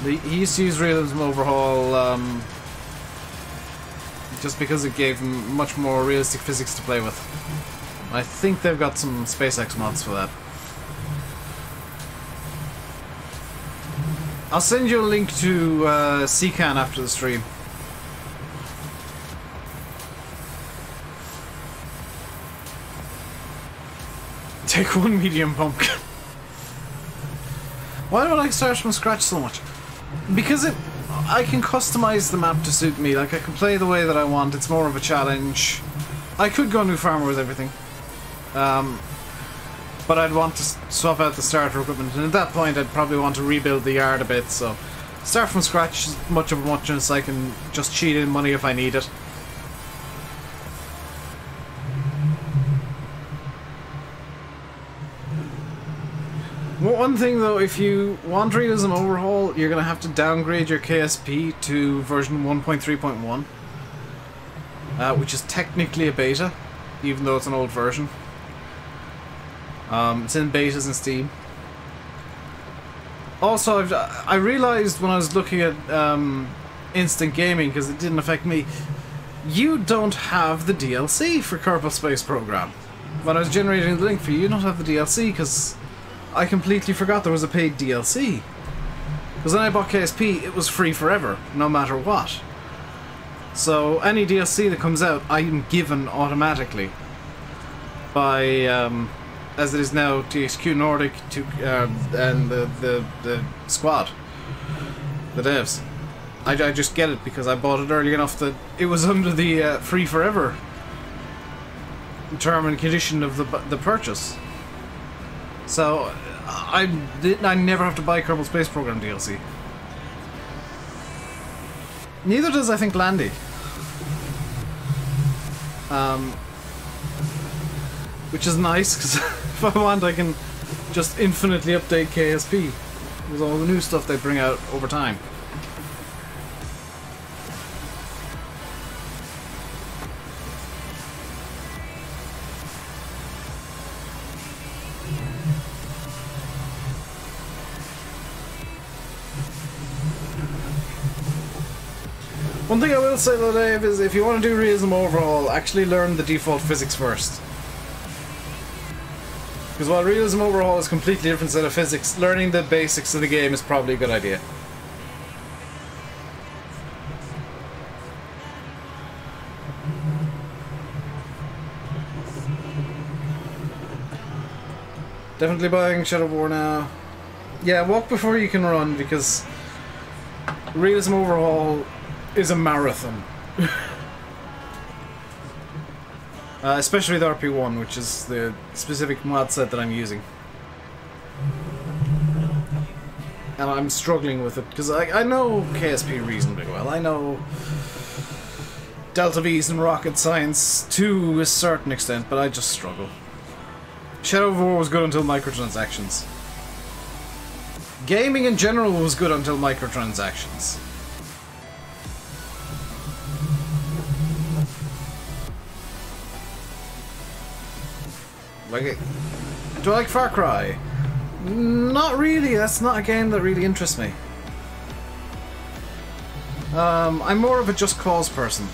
A: He used to use Realism Overhaul just because it gave him much more realistic physics to play with. I think they've got some SpaceX mods for that. I'll send you a link to CCAN after the stream. Take one medium pump. Why do I start from scratch so much? Because I can customize the map to suit me. Like I can play the way that I want. It's more of a challenge. I could go new farmer with everything. But I'd want to swap out the starter equipment, and at that point I'd probably want to rebuild the yard a bit, so start from scratch as much as I can, just cheat in money if I need it. One thing though, if you want Realism Overhaul, you're going to have to downgrade your KSP to version 1.3.1, which is technically a beta, even though it's an old version. It's in betas and Steam. Also, I realized when I was looking at Instant Gaming, because it didn't affect me, you don't have the DLC for Kerbal Space Program. When I was generating the link for you, you don't have the DLC, because I completely forgot there was a paid DLC. Because when I bought KSP, it was free forever, no matter what. So any DLC that comes out, I'm given automatically by, as it is now, THQ Nordic and the squad, the devs. I just get it because I bought it early enough that it was under the free forever term and condition of the purchase. So I never have to buy Kerbal Space Program DLC. Neither does, I think, Landy. Which is nice, because if I want, I can just infinitely update KSP with all the new stuff they bring out over time. One thing I will say though, Dave, is if you want to do realism overhaul, actually learn the default physics first. Because while realism overhaul is a completely different set of physics, learning the basics of the game is probably a good idea. Definitely buying Shadow of War now. Yeah, walk before you can run, because realism overhaul is a marathon. Especially the RP1, which is the specific mod set that I'm using. And I'm struggling with it, because I know KSP reasonably well. I know Delta V's and rocket science to a certain extent, but I just struggle. Shadow of War was good until microtransactions. Gaming in general was good until microtransactions. Like, do I like Far Cry? Not really, that's not a game that really interests me. I'm more of a Just Cause person.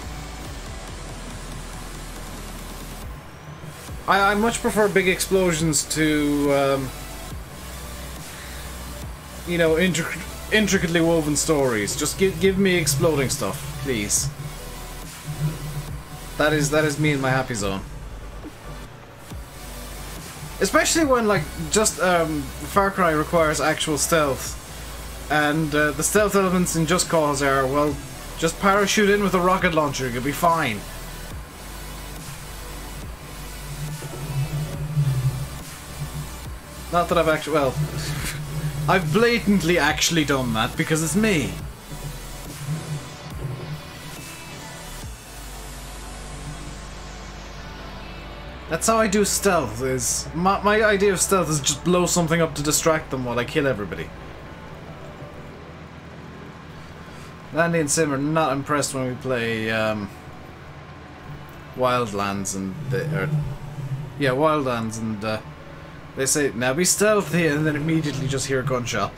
A: I much prefer big explosions to, you know, intricately woven stories. Just give me exploding stuff, please. That is me in my happy zone. Especially when, like, just Far Cry requires actual stealth, and the stealth elements in Just Cause are, well, just parachute in with a rocket launcher, you'll be fine. Not that I've actually, well, I've blatantly actually done that because it's me. That's how I do stealth, is... My idea of stealth is just blow something up to distract them while I kill everybody. Landy and Sim are not impressed when we play, Wildlands and... yeah, Wildlands, and, they say, now be stealthy, and then immediately just hear a gunshot.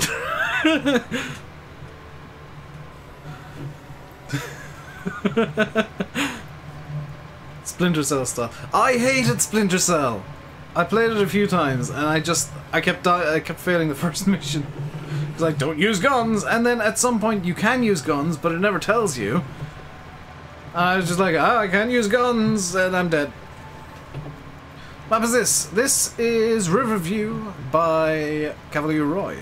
A: Splinter Cell stuff. I hated Splinter Cell. I played it a few times, and I kept failing the first mission. It's like, don't use guns, and then at some point you can use guns, but it never tells you. And I was just like, I can't use guns, and I'm dead. What map is this? This is Riverview by Cavalier Roy.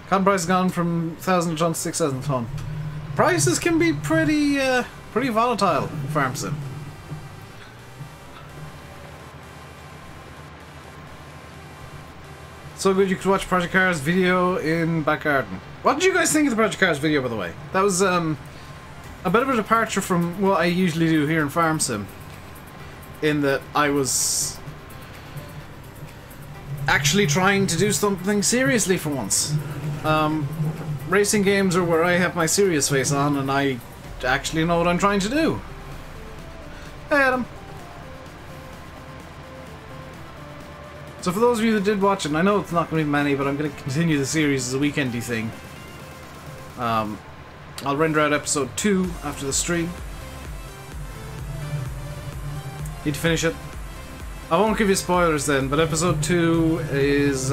A: Cotton price has gone from 1,000 a ton to 6,000 a ton. Prices can be pretty volatile in Farm Sim. So good you could watch Project Cars video in back garden. What did you guys think of the Project Cars video, by the way? That was a bit of a departure from what I usually do here in Farm Sim, in that I was actually trying to do something seriously for once. Racing games are where I have my serious face on and I actually know what I'm trying to do. Hey, Adam. So for those of you that did watch it, and I know it's not going to be many, but I'm going to continue the series as a weekendy thing. I'll render out episode 2 after the stream. Need to finish it. I won't give you spoilers then, but episode 2 is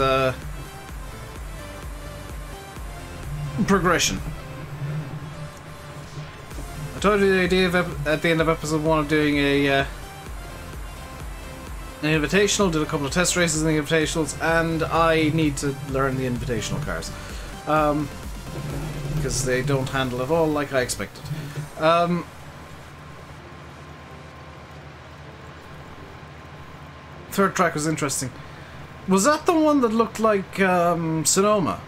A: progression. I told you the idea of at the end of episode 1 of doing an invitational, did a couple of test races in the invitationals, and I need to learn the invitational cars. Because they don't handle it all like I expected. Third track was interesting. Was that the one that looked like Sonoma?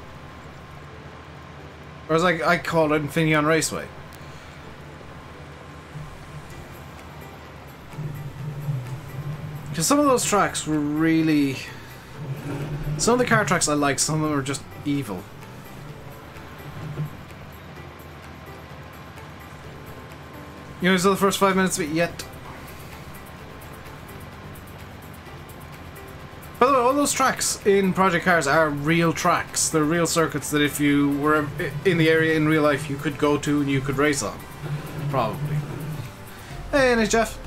A: Or as I call it, Infineon Raceway? Because some of those tracks were really... Some of the car tracks I like, some of them are just evil. You know, so the first 5 minutes of it yet. By the way, all those tracks in Project Cars are real tracks. They're real circuits that if you were in the area in real life, you could go to and you could race on. Probably. Hey, and it's Jeff.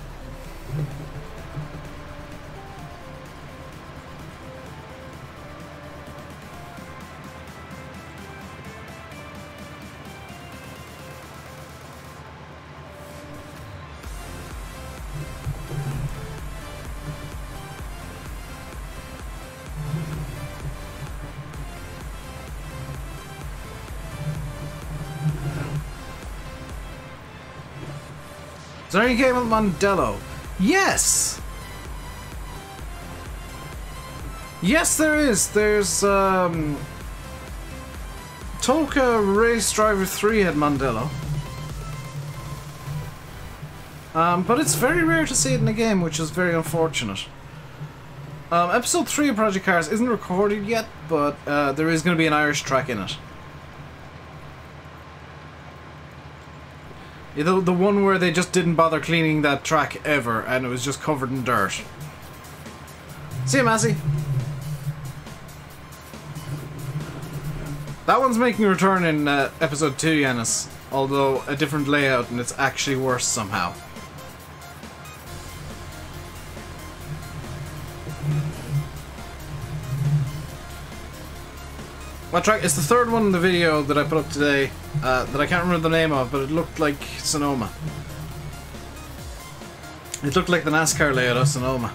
A: Is there any game with Mondello? Yes! Yes, there is. There's, Tolka Race Driver 3 had Mondello. But it's very rare to see it in a game, which is very unfortunate. Episode 3 of Project Cars isn't recorded yet, but there is going to be an Irish track in it. The one where they just didn't bother cleaning that track ever, and it was just covered in dirt. See you, Massey. That one's making a return in episode 2, Yanis, although a different layout, and it's actually worse somehow. What track? It's the third one in the video that I put up today that I can't remember the name of, but it looked like Sonoma. It looked like the NASCAR layout of Sonoma.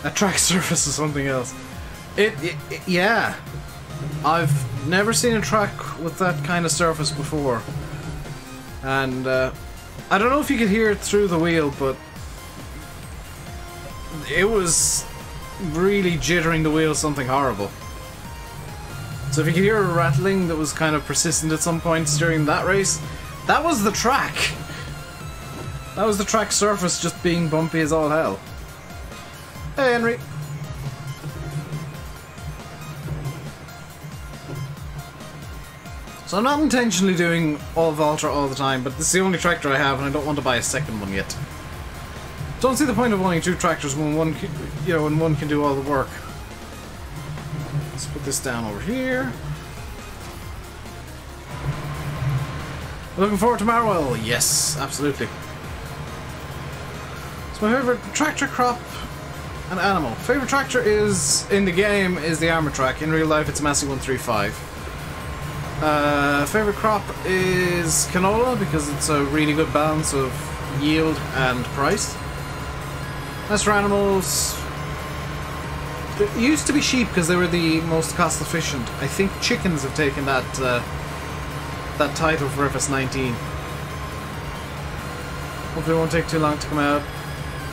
A: A track surface is something else. Yeah. I've never seen a track with that kind of surface before. And, I don't know if you could hear it through the wheel, but it was really jittering the wheel something horrible. So if you could hear a rattling that was kind of persistent at some points during that race, that was the track. That was the track surface just being bumpy as all hell. Hey, Henry. So I'm not intentionally doing all Valtra all the time, but this is the only tractor I have, and I don't want to buy a second one yet. Don't see the point of owning 2 tractors when one, when one can do all the work. Let's put this down over here. Looking forward to Marwell? Yes, absolutely. It's my favorite tractor, crop, and animal. Favorite tractor is, in the game, is the armor track. In real life, it's Massey 135. Favorite crop is canola, because it's a really good balance of yield and price. As for animals, it used to be sheep because they were the most cost efficient. I think chickens have taken that that title for FS19. Hopefully it won't take too long to come out.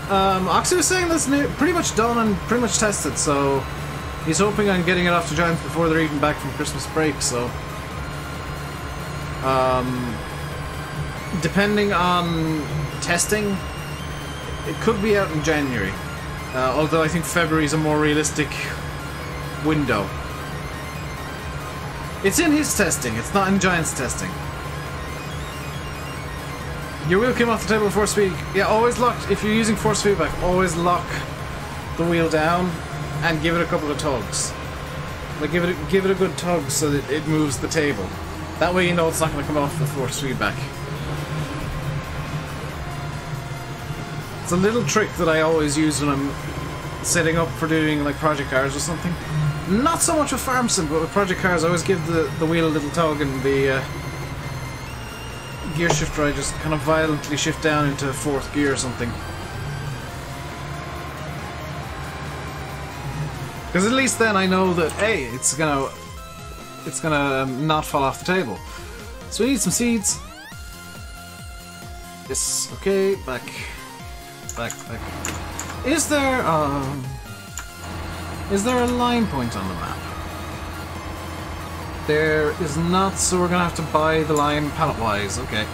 A: Oxy was saying that's pretty much done and pretty much tested, so He's hoping on getting it off to Giants before they're even back from Christmas break, so... depending on testing, it could be out in January. Although I think February is a more realistic window. It's in his testing, it's not in Giants testing. Your wheel came off the table with force feedback. Yeah, always lock, if you're using force feedback, always lock the wheel down and give it a couple of tugs. Like give it a good tug so that it moves the table. That way you know it's not going to come off with force feedback. It's a little trick that I always use when I'm setting up for doing like project cars or something. Not so much with farm sim, but with project cars I always give the wheel a little tug, and the gear shifter I just kind of violently shift down into 4th gear or something. Because at least then I know that, hey, it's gonna not fall off the table. So we need some seeds. Yes, okay, back. Is there a line point on the map? There is not, so we're gonna have to buy the line pallet-wise. Okay.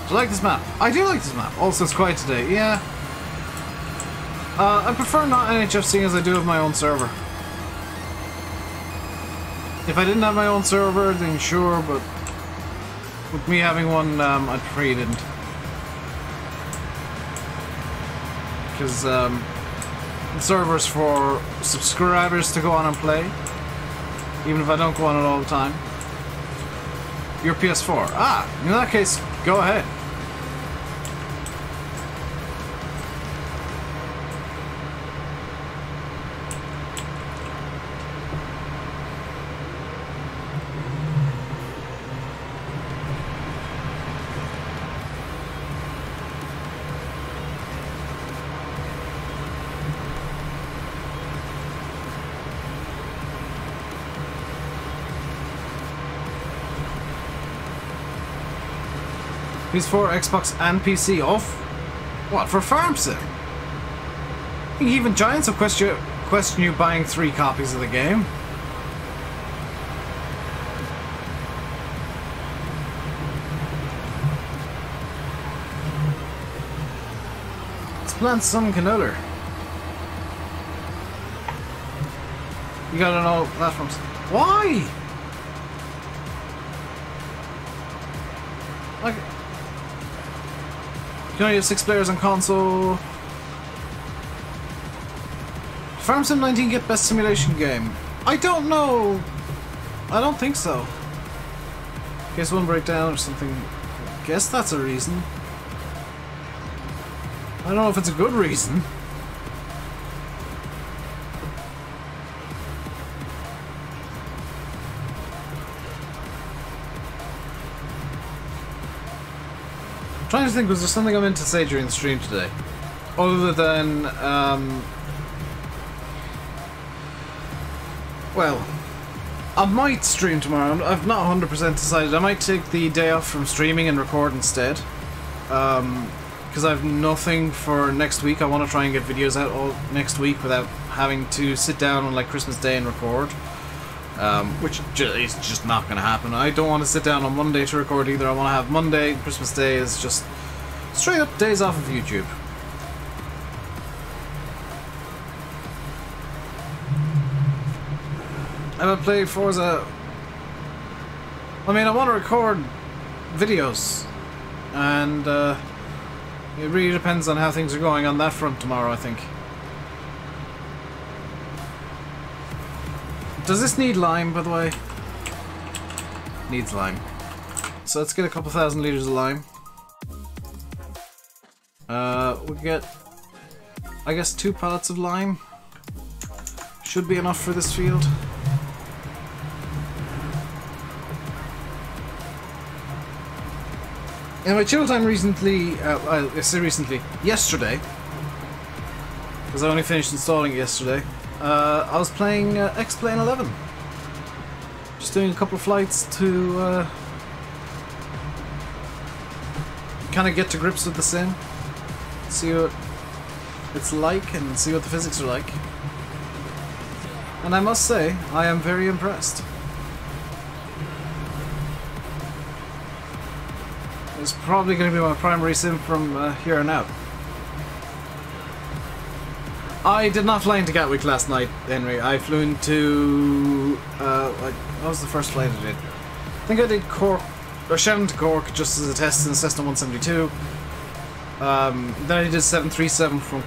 A: Do you like this map? I do like this map. Also, it's quiet today. Yeah. I prefer not NHF seeing as I do have my own server. If I didn't have my own server, then sure, but with me having one, I'd prefer you didn't. Because the server's for subscribers to go on and play, even if I don't go on it all the time. Your PS4. Ah, in that case, go ahead. PS4, Xbox, and PC off? What, for farm sim? I think even Giants will question you buying 3 copies of the game. Let's plant some canola. You gotta know platforms. Why? Like... You only have 6 players on console. Farm Sim 19 get best simulation game? I don't know. I don't think so. Guess one breakdown or something. I guess that's a reason. I don't know if it's a good reason. I'm trying to think, was there something I meant to say during the stream today? Other than, well, I might stream tomorrow. I've not 100% decided. I might take the day off from streaming and record instead. Because I have nothing for next week. I want to try and get videos out all next week without having to sit down on like Christmas Day and record. Which is just not going to happen. I don't want to sit down on Monday to record either. I want to have Monday, Christmas Day is just straight up days off of YouTube. I would play Forza. I mean, I want to record videos, and it really depends on how things are going on that front tomorrow, I think. Does this need lime, by the way? Needs lime. So let's get a couple thousand liters of lime. We'll get, I guess, 2 pallets of lime. Should be enough for this field. In my chill time recently, I say recently, yesterday, because I only finished installing it yesterday, I was playing X-Plane 11. Just doing a couple of flights to kind of get to grips with the sim. See it's like and see what the physics are like. And I must say, I am very impressed. It's probably going to be my primary sim from here on out. I did not fly into Gatwick last night, Henry. I flew into... what was the first flight I did? I think I did Cork, or Shannon to Cork, just as a test in Cessna 172. Then I did 737 from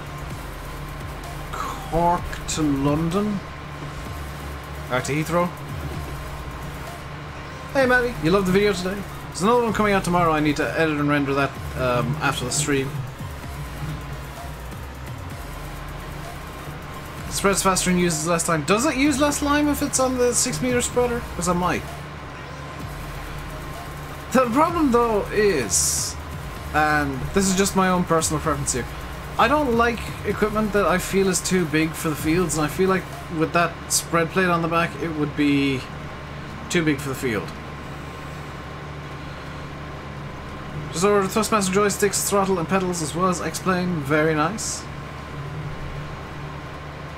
A: Cork to London. Or to Heathrow. Hey Matty, you love the video today? There's another one coming out tomorrow. I need to edit and render that after the stream. Spreads faster and uses less time. Does it use less lime if it's on the 6-meter spreader? Because I might. The problem though is, and this is just my own personal preference here, I don't like equipment that I feel is too big for the fields, and I feel like with that spread plate on the back it would be too big for the field. Just ordered Thrustmaster joysticks, throttle and pedals as well as X-Plane. Very nice.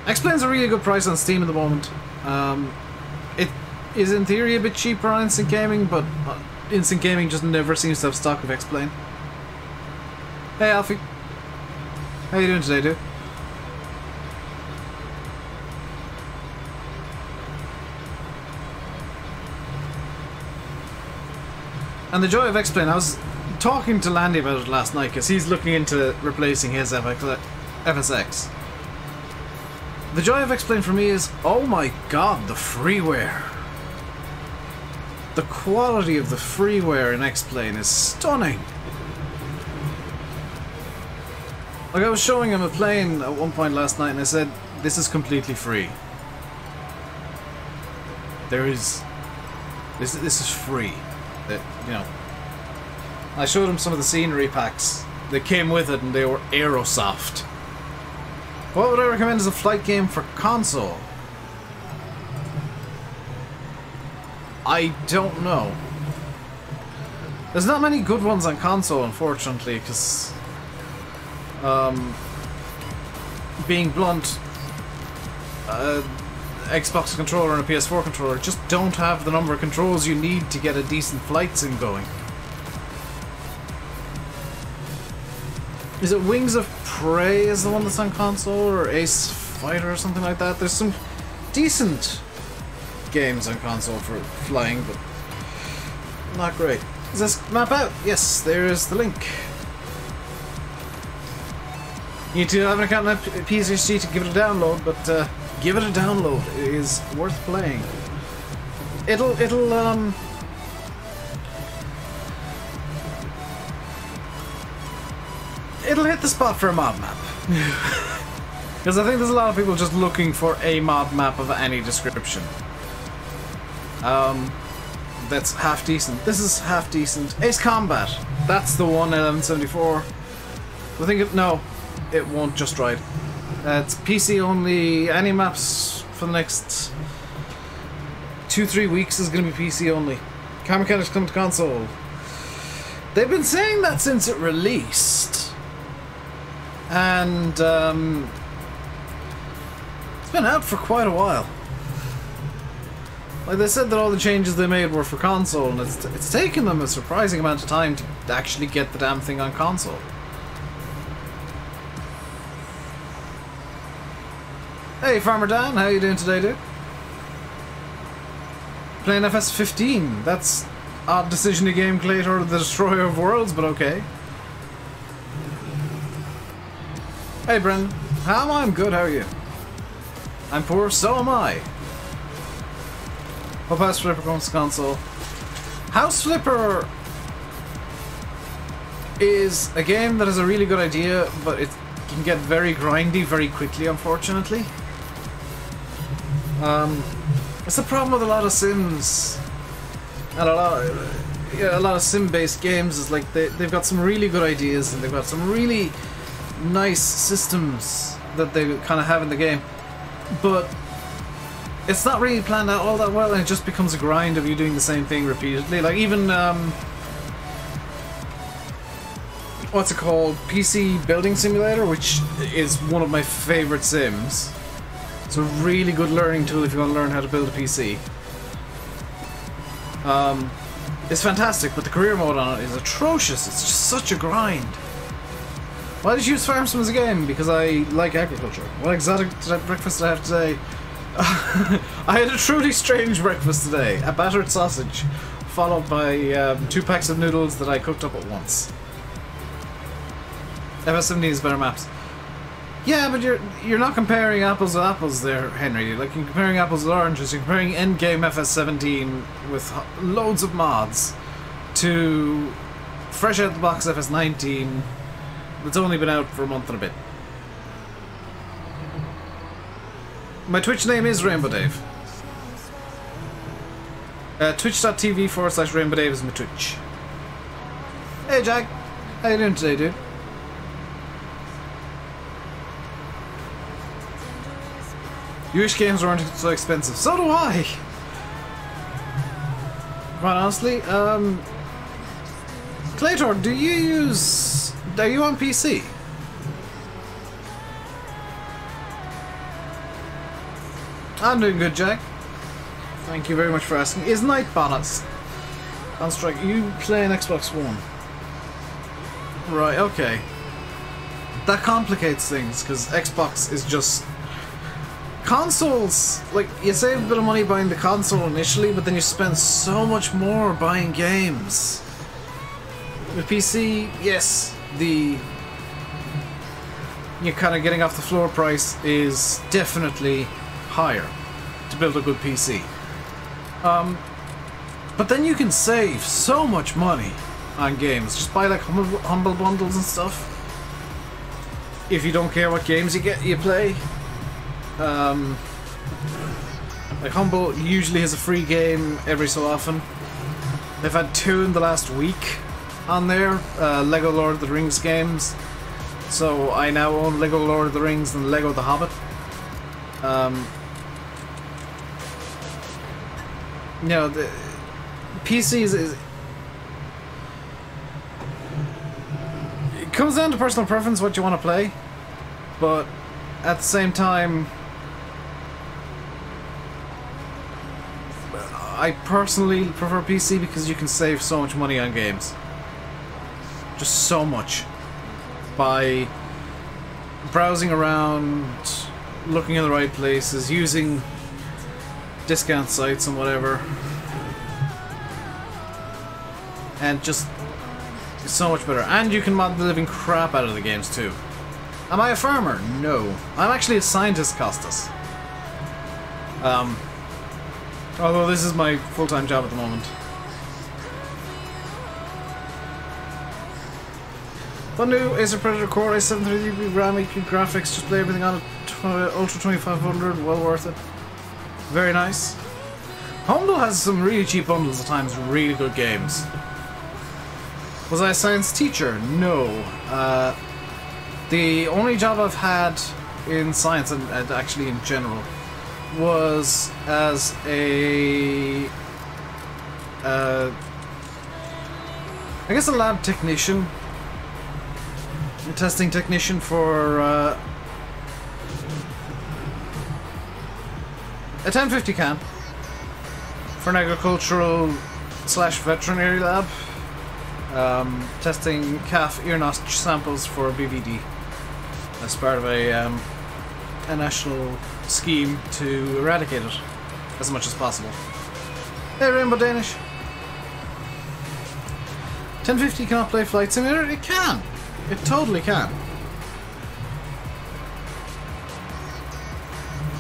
A: X-Plane's a really good price on Steam at the moment. It is in theory a bit cheaper on Instant Gaming, but Instant Gaming just never seems to have stock of X-Plane. Hey Alfie. How you doing today, dude? And the joy of X-Plane, I was talking to Landy about it last night, because he's looking into replacing his FSX. The joy of X-Plane for me is, oh my god, the freeware. The quality of the freeware in X-Plane is stunning. Like, I was showing him a plane at one point last night and I said, this is completely free. This is free. You know. I showed him some of the scenery packs that came with it and they were Aerosoft. What would I recommend as a flight game for console? I don't know. There's not many good ones on console, unfortunately, because being blunt, Xbox controller and a PS4 controller just don't have the number of controls you need to get a decent flight sim going. Is it Wings of Prey is the one that's on console, or Ace Fighter or something like that? There's some decent games on console for flying, but not great. Is this map out? Yes, there's the link. You need to have an account on PSHG to give it a download, but give it a download. It is worth playing. It'll hit the spot for a mod map. Because I think there's a lot of people just looking for a mod map of any description. That's half decent. This is half decent. Ace Combat. That's the one in 1174. I think no, it won't just right. It's PC only. Any maps for the next 2-3 weeks is going to be PC only. Car Mechanics come to console. They've been saying that since it released. And it's been out for quite a while. Like, they said that all the changes they made were for console, and it's taken them a surprising amount of time to actually get the damn thing on console. Hey Farmer Dan, how you doing today, dude? Playing FS15. That's odd decision to game Clator the Destroyer of Worlds, but okay. Hey Brendan, how am I? I'm good, how are you? I'm poor, so am I. Hope House Flipper comes to console. House Flipper is a game that has a really good idea, but it can get very grindy very quickly, unfortunately. It's the problem with a lot of sims and a lot of sim-based games is like they've got some really good ideas and they've got some really nice systems that they kind of have in the game, but it's not really planned out all that well, and it just becomes a grind of you doing the same thing repeatedly. Like even what's it called? PC Building Simulator, which is one of my favorite sims. It's a really good learning tool if you want to learn how to build a PC. It's fantastic, but the career mode on it is atrocious. It's just such a grind. Why did you use Farm Sim as a game? Because I like agriculture. What exotic breakfast did I have today? I had a truly strange breakfast today. A battered sausage, followed by 2 packs of noodles that I cooked up at once. FS17 is better maps. Yeah, but you're not comparing apples with apples there, Henry. Like, you're comparing apples with oranges. You're comparing endgame FS17 with loads of mods to fresh out the box FS19 that's only been out for a month and a bit. My Twitch name is RainbowDave. Twitch.tv/RainbowDave is my Twitch. Hey Jack, how you doing today, dude? You wish games weren't so expensive. So do I! Quite honestly, Claytor, are you on PC? I'm doing good, Jack. Thank you very much for asking. Is Nightbot on strike? You play an Xbox One? Right, okay. That complicates things, because Xbox is just... Consoles, like, you save a bit of money buying the console initially, but then you spend so much more buying games. With PC, yes, you're kind of getting off the floor price is definitely higher to build a good PC. But then you can save so much money on games. Just buy like humble bundles and stuff. If you don't care what games you play. Like Humble usually has a free game every so often. They've had 2 in the last week on there, Lego Lord of the Rings games. So I now own Lego Lord of the Rings and Lego The Hobbit. You know, the PCs it comes down to personal preference what you want to play, but at the same time, I personally prefer PC because you can save so much money on games. Just so much. By browsing around, looking in the right places, using discount sites and whatever. And just it's so much better. And you can mod the living crap out of the games too. Am I a farmer? No. I'm actually a scientist, Costas. Although this is my full-time job at the moment. But new Acer Predator Core i7 3GB RAM, 8GB graphics, just play everything on it. Ultra 2500, well worth it. Very nice. Humble has some really cheap bundles at times, really good games. Was I a science teacher? No. The only job I've had in science, and actually in general, was as a... I guess a lab technician. A testing technician for... a 1050 camp. For an agricultural / veterinary lab. Testing calf ear notch samples for BVD as part of a national scheme to eradicate it as much as possible. Hey Rainbow Danish! 1050 cannot play Flight Simulator? It can! It totally can.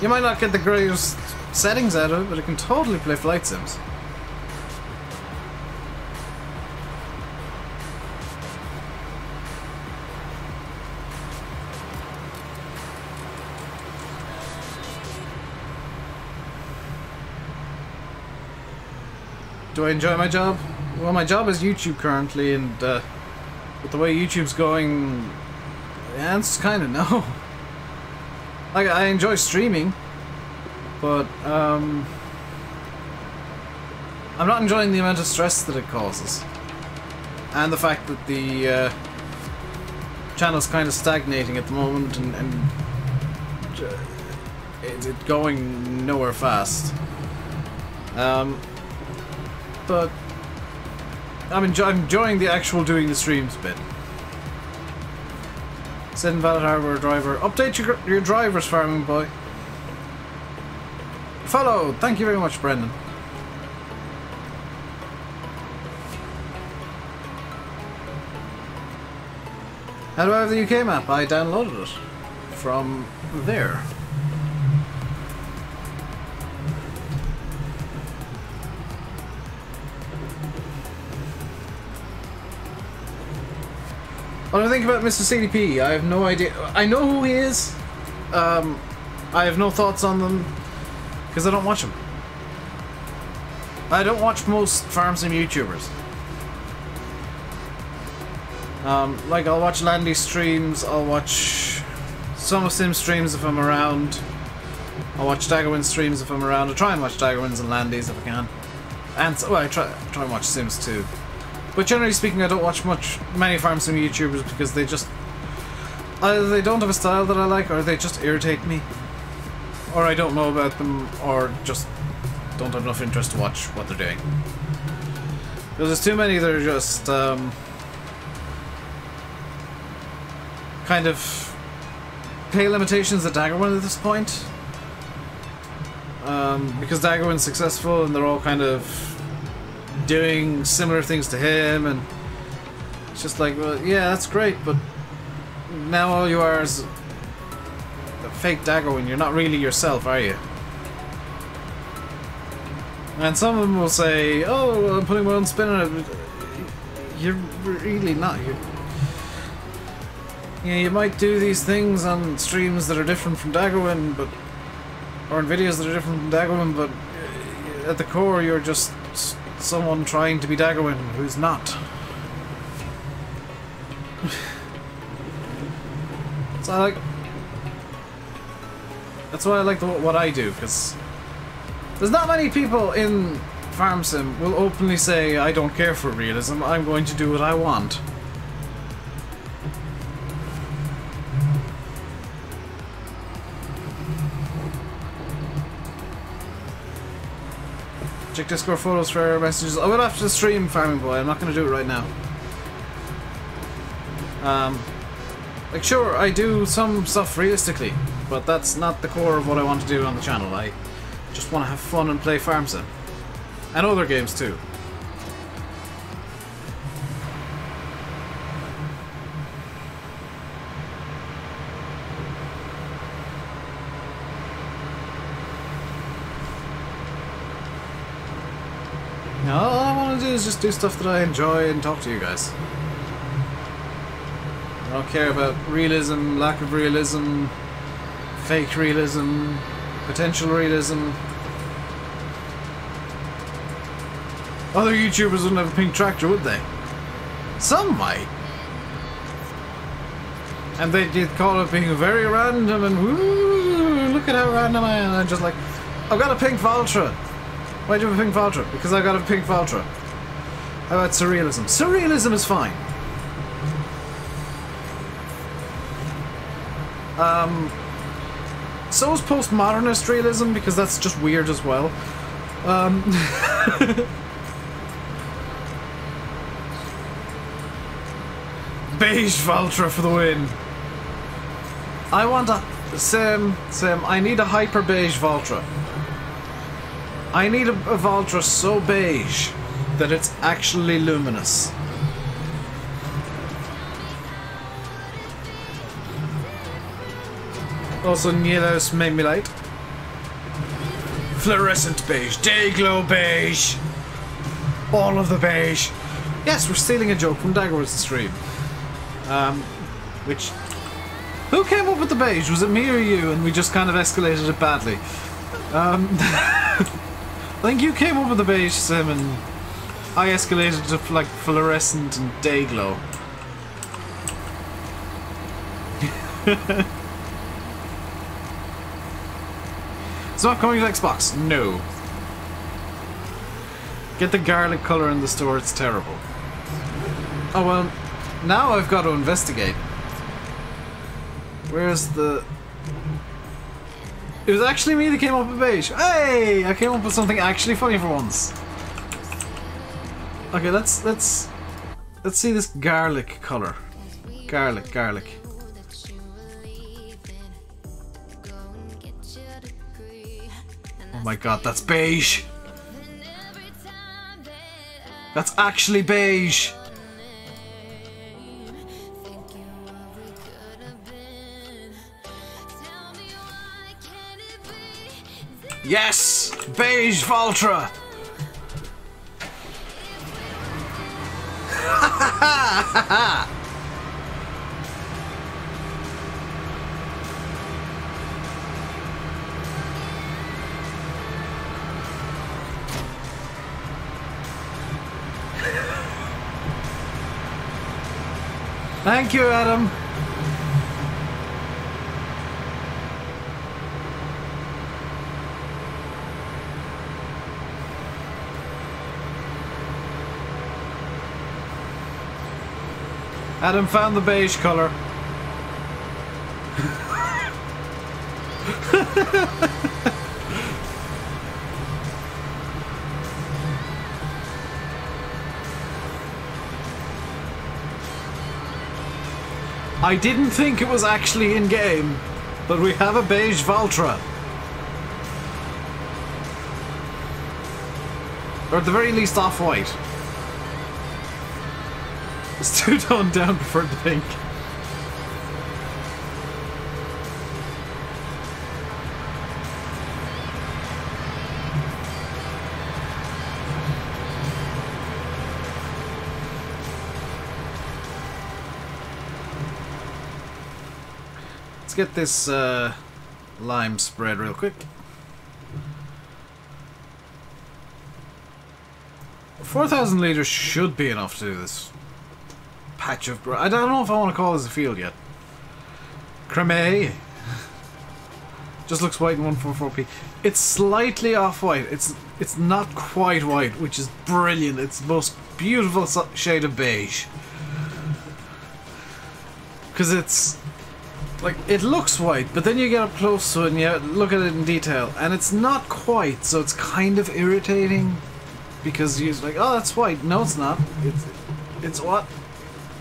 A: You might not get the greatest settings out of it, but it can totally play flight sims. Do I enjoy my job? Well, my job is YouTube currently, and with the way YouTube's going, the answer's kind of no. Like, I enjoy streaming, but I'm not enjoying the amount of stress that it causes, and the fact that the channel's kind of stagnating at the moment, and it's going nowhere fast. But I'm enjoying the actual doing the streams bit. Said invalid hardware driver. Update your drivers, farming boy. Follow. Thank you very much, Brendan. How do I have the UK map? I downloaded it from there. What do I think about Mr. CDP? I have no idea. I know who he is. I have no thoughts on them because I don't watch them. I don't watch most farm sim YouTubers. Like, I'll watch Landy streams, I'll watch some Sim streams if I'm around. I'll watch Daggerwin streams if I'm around. I try and watch Daggerwins and Landys if I can. And, well, I try and watch Sims too. But generally speaking, I don't watch many farm sim YouTubers because they just... either they don't have a style that I like, or they just irritate me. Or I don't know about them, or just don't have enough interest to watch what they're doing. Because there's too many that are just, kind of pay limitations at Daggerwin at this point. Because Daggerwin's successful and they're all kind of doing similar things to him, and it's just like, well, yeah, that's great, but now all you are is a fake Daggerwin. You're not really yourself, are you? And some of them will say, oh, I'm putting my own spin on it. You're really not. You might do these things on streams that are different from Daggerwin, but... or in videos that are different from Daggerwin, but at the core you're just someone trying to be Daggerwin who's not. So that's why I like what I do, because there's not many people in Farm Sim will openly say, I don't care for realism, I'm going to do what I want. Check Discord photos for error messages. I will have to stream Farming Boy, I'm not going to do it right now. Like, sure, I do some stuff realistically, but that's not the core of what I want to do on the channel. I just want to have fun and play Farm Sim. And other games too. All I want to do is just do stuff that I enjoy and talk to you guys. I don't care about realism, lack of realism, fake realism, potential realism. Other YouTubers wouldn't have a pink tractor, would they? Some might. And they'd call it being very random and woo, look at how random I am. And I'm just like, I've got a pink Valtra. Why'd you have a pink Valtra? Because I got a pink Valtra. How about surrealism? Surrealism is fine. So is postmodernist realism, because that's just weird as well. Beige Valtra for the win. I want a... Sam, I need a hyper beige Valtra. I need a Valtra so beige that it's actually luminous. Also, Nielos made me light. Fluorescent beige, day glow beige, all of the beige. Yes, we're stealing a joke from Daggerwood's stream. Which... Who came up with the beige? Was it me or you? And we just kind of escalated it badly. I think you came up with the beige, Sim, and I escalated to like fluorescent and day glow. It's not coming to Xbox. No. Get the garlic colour in the store, it's terrible. Oh well, now I've got to investigate. Where's the... It was actually me that came up with beige. Hey! I came up with something actually funny for once. Okay, let's see this garlic color. Garlic. Oh my god, that's beige. That's actually beige. Yes! Beige Valtra! Thank you, Adam. Adam found the beige color. I didn't think it was actually in game, but we have a beige Valtra. Or at the very least off-white. It's two-tone down, preferred the pink. Let's get this lime spread real quick. 4,000 litres should be enough to do this patch of... I don't know if I want to call this a field yet. Creme. Just looks white in 144p. It's slightly off-white. It's not quite white, which is brilliant. It's the most beautiful shade of beige. Because it's... like, it looks white, but then you get up close to it and you look at it in detail, and it's not quite, so it's kind of irritating. Because you're like, oh, that's white. No, it's not. It's what?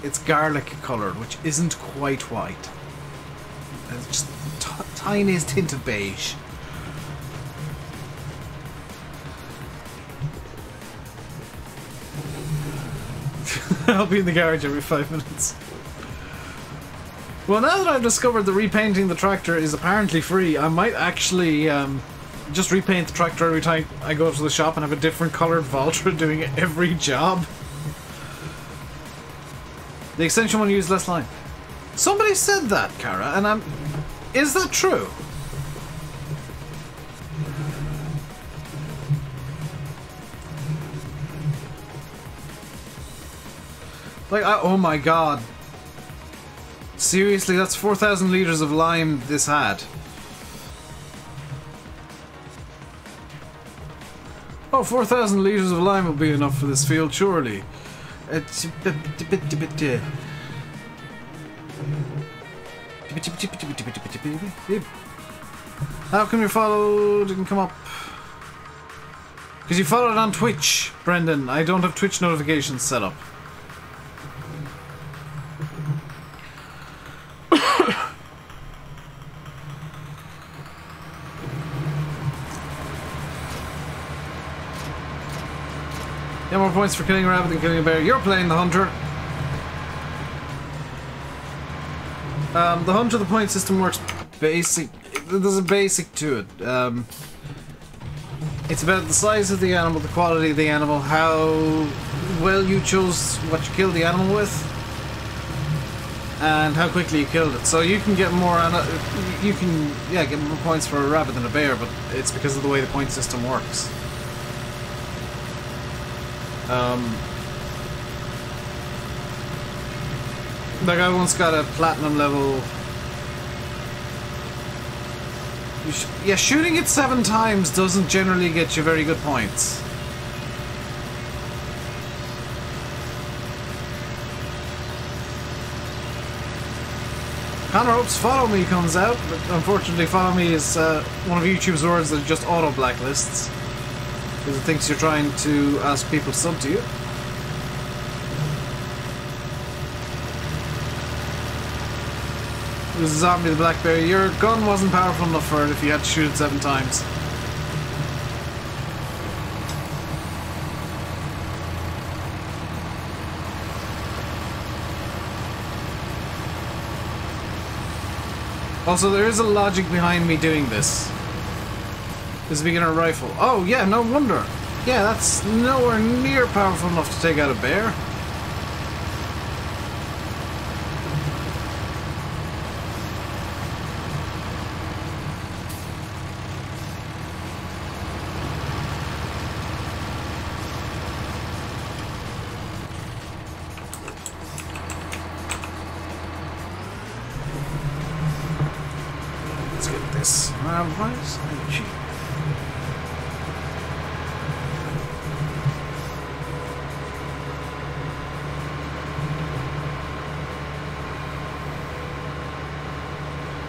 A: It's garlic coloured, which isn't quite white. It's just the tiniest hint of beige. I'll be in the garage every 5 minutes. Well, now that I've discovered that repainting the tractor is apparently free, I might actually just repaint the tractor every time I go to the shop and have a different coloured Valtra doing every job. The extension will use less line. Somebody said that, Kara, and is that true? Like, oh my god. Seriously, that's 4,000 litres of lime this had. Oh, 4,000 litres of lime will be enough for this field, surely. It's how come your follow didn't come up? Because you followed it on Twitch, Brendan. I don't have Twitch notifications set up. Yeah, more points for killing a rabbit than killing a bear. You're playing the hunter. The hunter, the point system works basic. There's a basic to it. It's about the size of the animal, the quality of the animal, how well you chose what you killed the animal with, and how quickly you killed it. So you can get more, get more points for a rabbit than a bear, but it's because of the way the point system works. Like I once got a platinum level. Yeah, shooting it 7 times doesn't generally get you very good points. Connor hopes Follow Me comes out, but unfortunately Follow Me is one of YouTube's words that just auto-blacklists. Because it thinks you're trying to ask people to sub to you. It was a Zombie the Blackberry. Your gun wasn't powerful enough for it if you had to shoot it 7 times. Also, there is a logic behind me doing this. This beginner rifle. Oh, yeah, no wonder. Yeah, that's nowhere near powerful enough to take out a bear. Let's get this.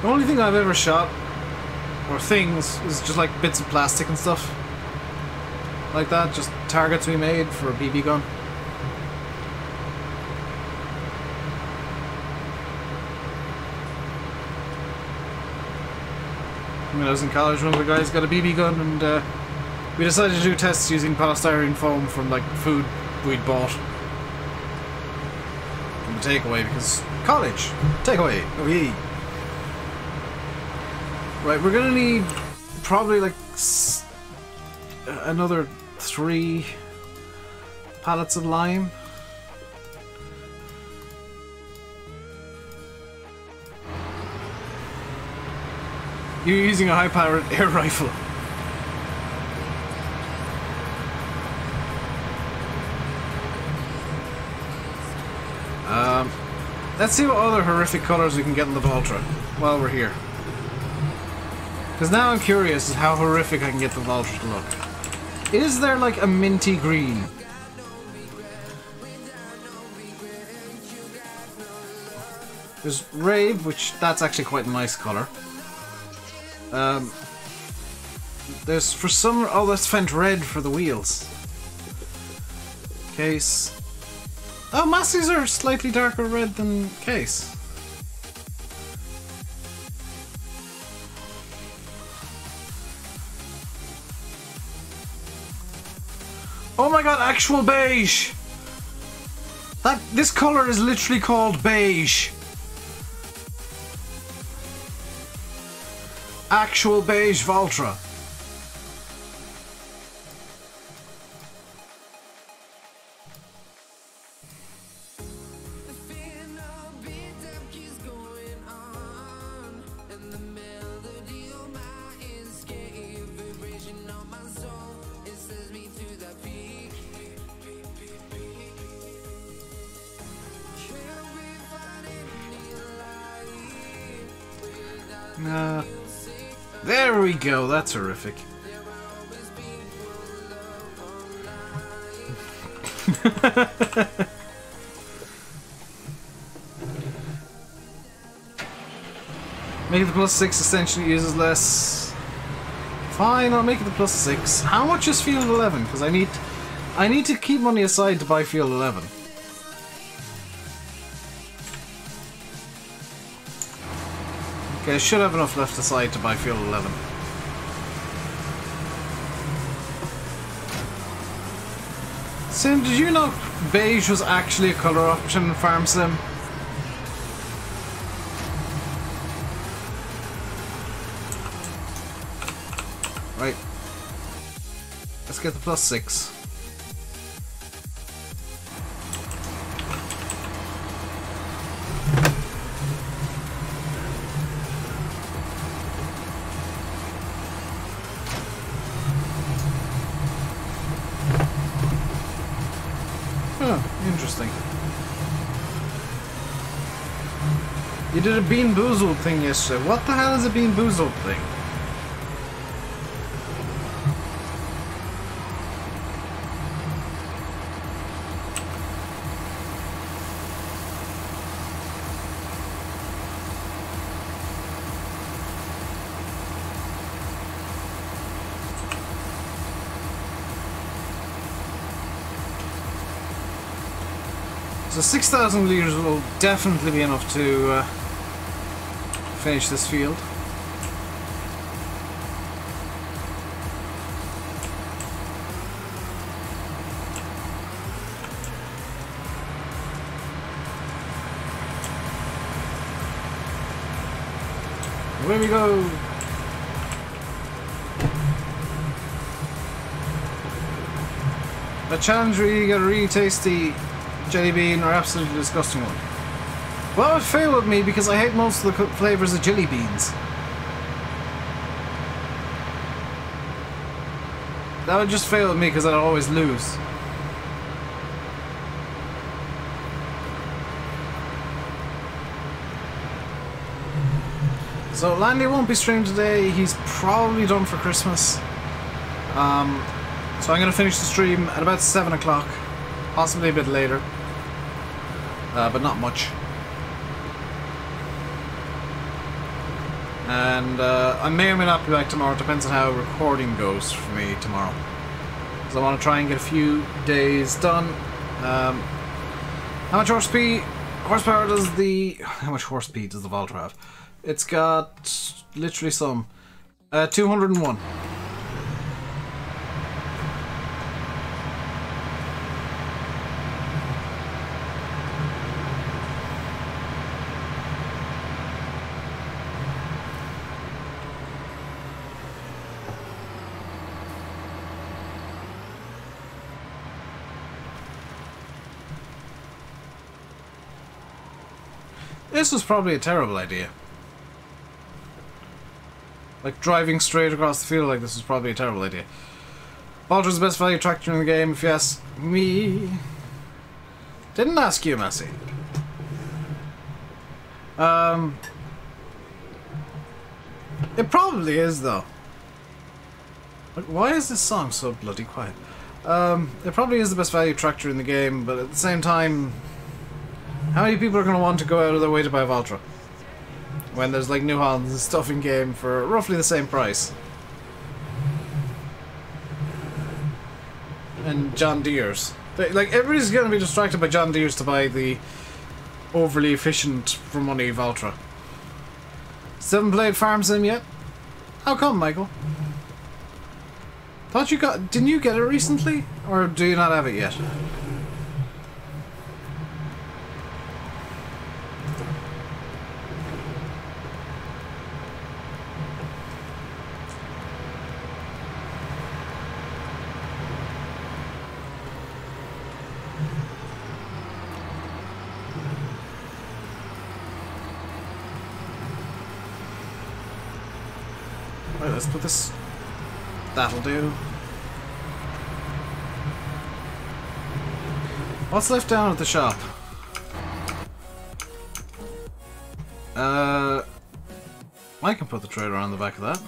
A: The only thing I've ever shot, or things, is just like bits of plastic and stuff. Like that, just targets we made for a BB gun. When I was in college, one of the guys got a BB gun, and we decided to do tests using polystyrene foam from like food we'd bought from the takeaway, because college takeaway. Oh yeah. Right, we're gonna need probably like another 3 pallets of lime. You're using a high-powered air rifle. Let's see what other horrific colours we can get in the Valtra while we're here. Because now I'm curious as how horrific I can get the Valtra to look. Is there like a minty green? There's Rave, which that's actually quite a nice colour. There's for some... Oh, that's Fent Red for the wheels. Case. Oh, Massey's are slightly darker red than Case. Oh my god, actual beige! This colour is literally called beige. Actual beige Valtra. There we go, that's horrific. Make it the +6 essentially uses less. Fine, I'll make it the +6. How much is Field 11? Because I need to keep money aside to buy Field 11. Okay, I should have enough left aside to buy Field 11. Sim, did you know beige was actually a colour option in Farm Sim? Right. Let's get the +6. Interesting. You did a Bean Boozled thing yesterday. What the hell is a Bean Boozled thing? So 6,000 litres will definitely be enough to finish this field. Away we go! A challenge where you get a really tasty jelly bean or absolutely disgusting one. Well, it would fail with me because I hate most of the flavours of jelly beans. That would just fail with me because I'd always lose. So Landy won't be streaming today, he's probably done for Christmas. So I'm going to finish the stream at about 7 o'clock, possibly a bit later, but not much. And I may or may not be back tomorrow, it depends on how recording goes for me tomorrow. So I want to try and get a few days done. How much horsepower does the... How much horse speed does the Valtra have? It's got literally some. 201. This was probably a terrible idea. Like, driving straight across the field like this is probably a terrible idea. Valtra's the best value tractor in the game, if you ask me. Didn't ask you, Massey. It probably is, though. Why is this song so bloody quiet? It probably is the best value tractor in the game, but at the same time, how many people are going to want to go out of their way to buy a Valtra? When there's like New Hollands and stuff in game for roughly the same price. And John Deere's. Like, everybody's going to be distracted by John Deere's to buy the overly efficient for money Valtra. Still haven't played Farm Sim yet? How come, Michael? Thought you got... Didn't you get it recently? Or do you not have it yet? Right, let's put this... That'll do. What's left down at the shop? I can put the trailer on the back of that.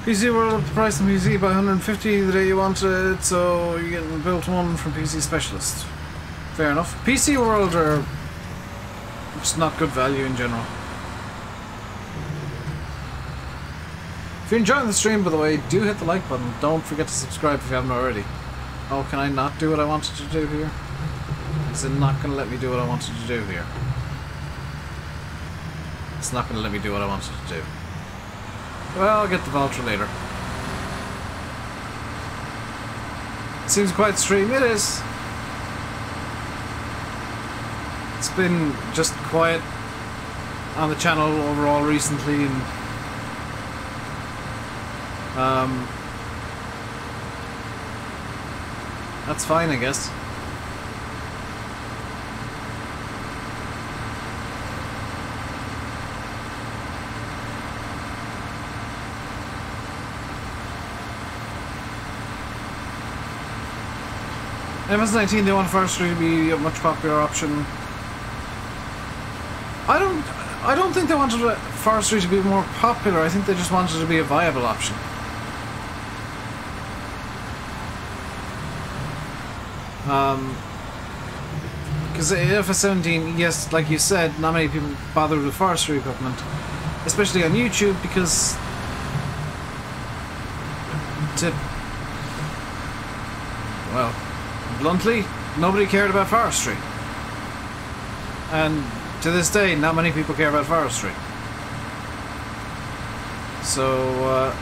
A: PC World up the price on PC by 150 the day you wanted it, so you're getting built one from PC Specialist. Fair enough. PC World are just not good value in general. If you're enjoying the stream, by the way, do hit the like button. Don't forget to subscribe if you haven't already. Oh, can I not do what I wanted to do here? Is it not going to let me do what I wanted to do here? It's not going to let me do what I wanted to do. Well, I'll get the Valtra later. Seems quite stream. It is. It's been just quiet on the channel overall recently, and that's fine, I guess. MS-19, they want forestry to be a much popular option. I don't think they wanted forestry to be more popular. I think they just wanted it to be a viable option. Because FS17, yes, like you said, not many people bother with forestry equipment, especially on YouTube, because well, bluntly, nobody cared about forestry. And to this day, not many people care about forestry. So,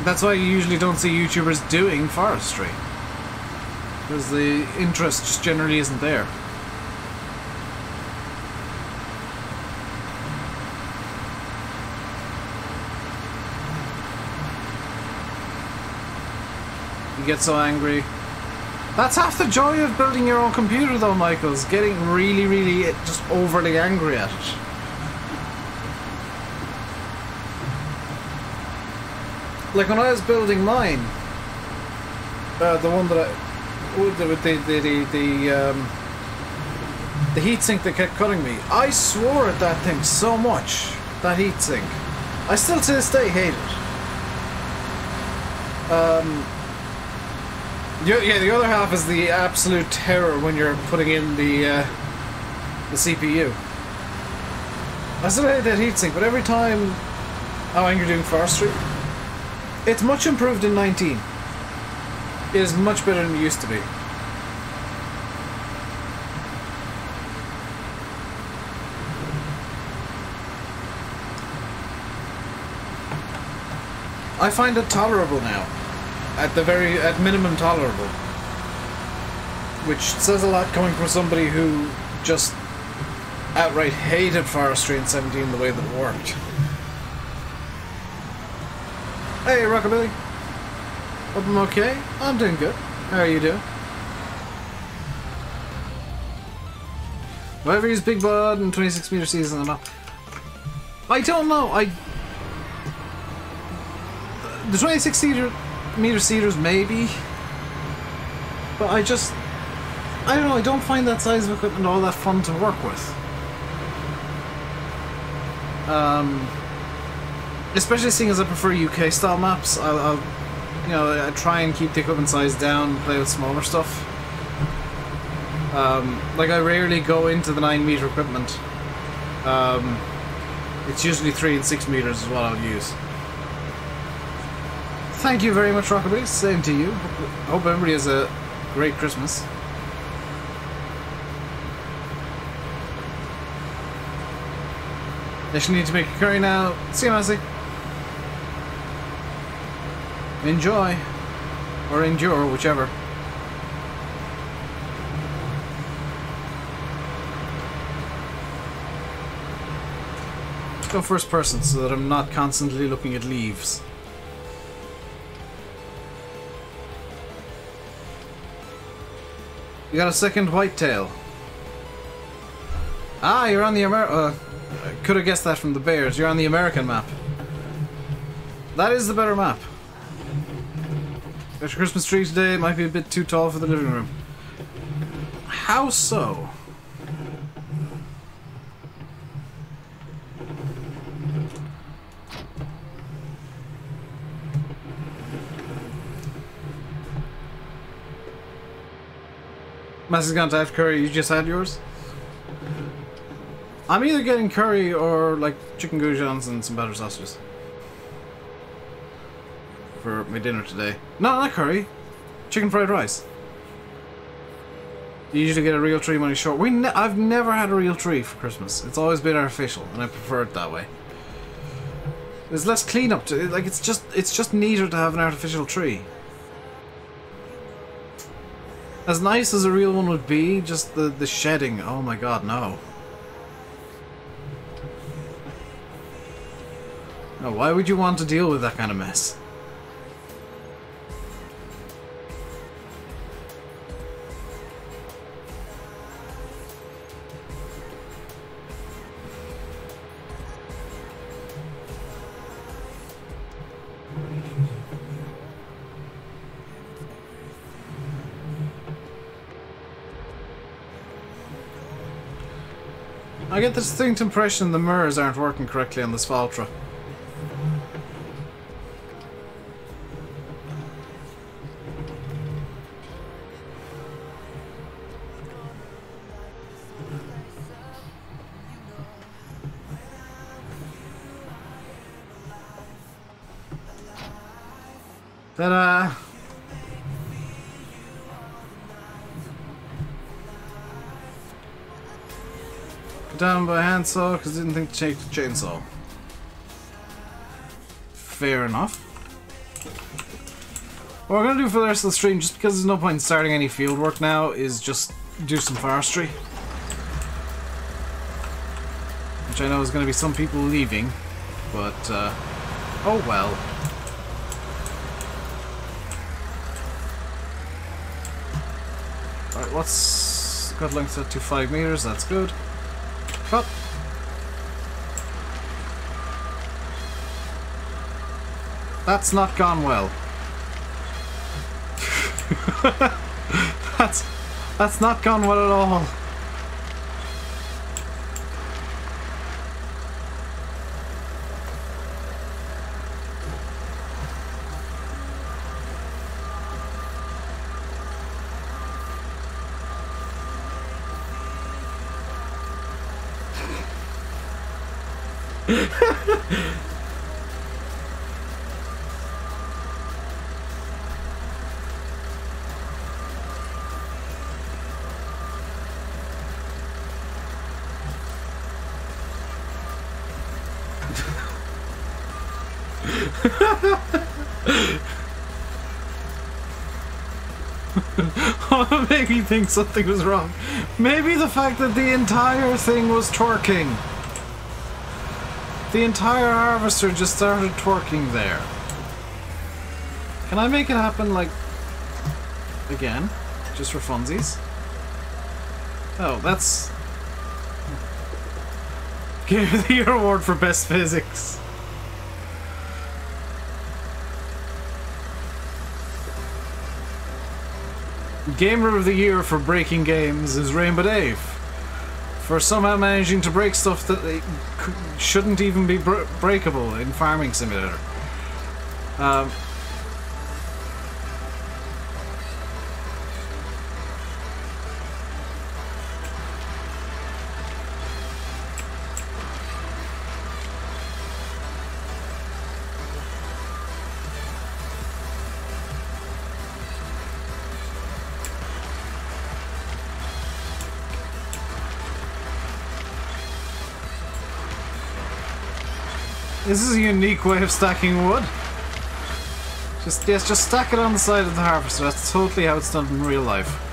A: that's why you usually don't see YouTubers doing forestry. Because the interest just generally isn't there. You get so angry. That's half the joy of building your own computer though, Michael, is getting really, really just overly angry at it. Like when I was building mine, the one that with the heatsink that kept cutting me, I swore at that thing so much, that heatsink. I still to this day hate it. Yeah, the other half is the absolute terror when you're putting in the CPU. I still hate that heatsink, but every time you're doing forestry, it's much improved in 19. It is much better than it used to be. I find it tolerable now. At minimum tolerable. Which says a lot coming from somebody who just outright hated forestry in 17 the way that it worked. Hey, Rockabilly. Hope I'm okay. I'm doing good. How are you doing? Whatever is Big Bud and 26 meter season and all. I don't know. The 26 meter cedars maybe, but I don't know. I don't find that size of equipment all that fun to work with. Especially seeing as I prefer UK style maps, I'll I try and keep the equipment size down and play with smaller stuff. Like I rarely go into the 9 meter equipment. It's usually 3 and 6 meters is what I'll use. Thank you very much, Rockabilly. Same to you. Hope everybody has a great Christmas. I should need to make a curry now. See you, Massey. Enjoy. Or endure, whichever. Let's go first person so that I'm not constantly looking at leaves. You got a second whitetail. Ah, you're on the I could have guessed that from the bears. You're on the American map. That is the better map. Got your Christmas tree today. It might be a bit too tall for the living room. How so? Massey's gone to have curry. You just had yours? I'm either getting curry or like chicken goujons and some butter sausages for my dinner today. No, not curry. Chicken fried rice. You usually get a real tree when it's short. I've never had a real tree for Christmas. It's always been artificial, and I prefer it that way. There's less cleanup to it. Like it's just neater to have an artificial tree. As nice as a real one would be, just the shedding. Oh my god, no. No, why would you want to deal with that kind of mess? I get the distinct impression the mirrors aren't working correctly on this Valtra. Ta-da! Put down by handsaw because I didn't think to take the chainsaw. Fair enough. What we're going to do for the rest of the stream, just because there's no point in starting any field work now, is just do some forestry. Which I know is going to be some people leaving, but, oh well. Alright, what's... got length set to 5 meters, that's good. Cut. That's not gone well. That's not gone well at all. What made me think something was wrong? Maybe the fact that the entire thing was twerking. The entire harvester just started twerking there. Can I make it happen, like, again? Just for funsies? Oh, that's... Give the award for best physics. Gamer of the Year for breaking games is RainbowDave, for somehow managing to break stuff that shouldn't even be breakable in Farming Simulator. This is a unique way of stacking wood. Just stack it on the side of the harvester. That's totally how it's done in real life.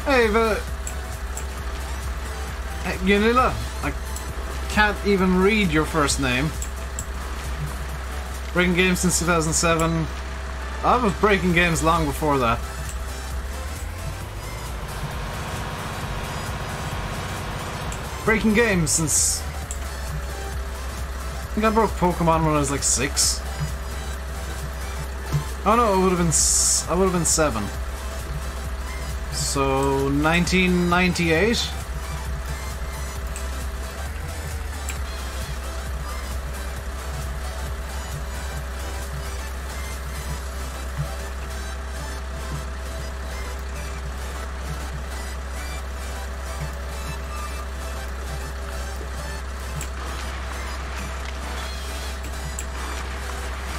A: Hey, Yanila, I can't even read your first name. Breaking games since 2007. I was breaking games long before that. Breaking games since... I think I broke Pokemon when I was like 6. Oh no, I would have been 7. So, 1998?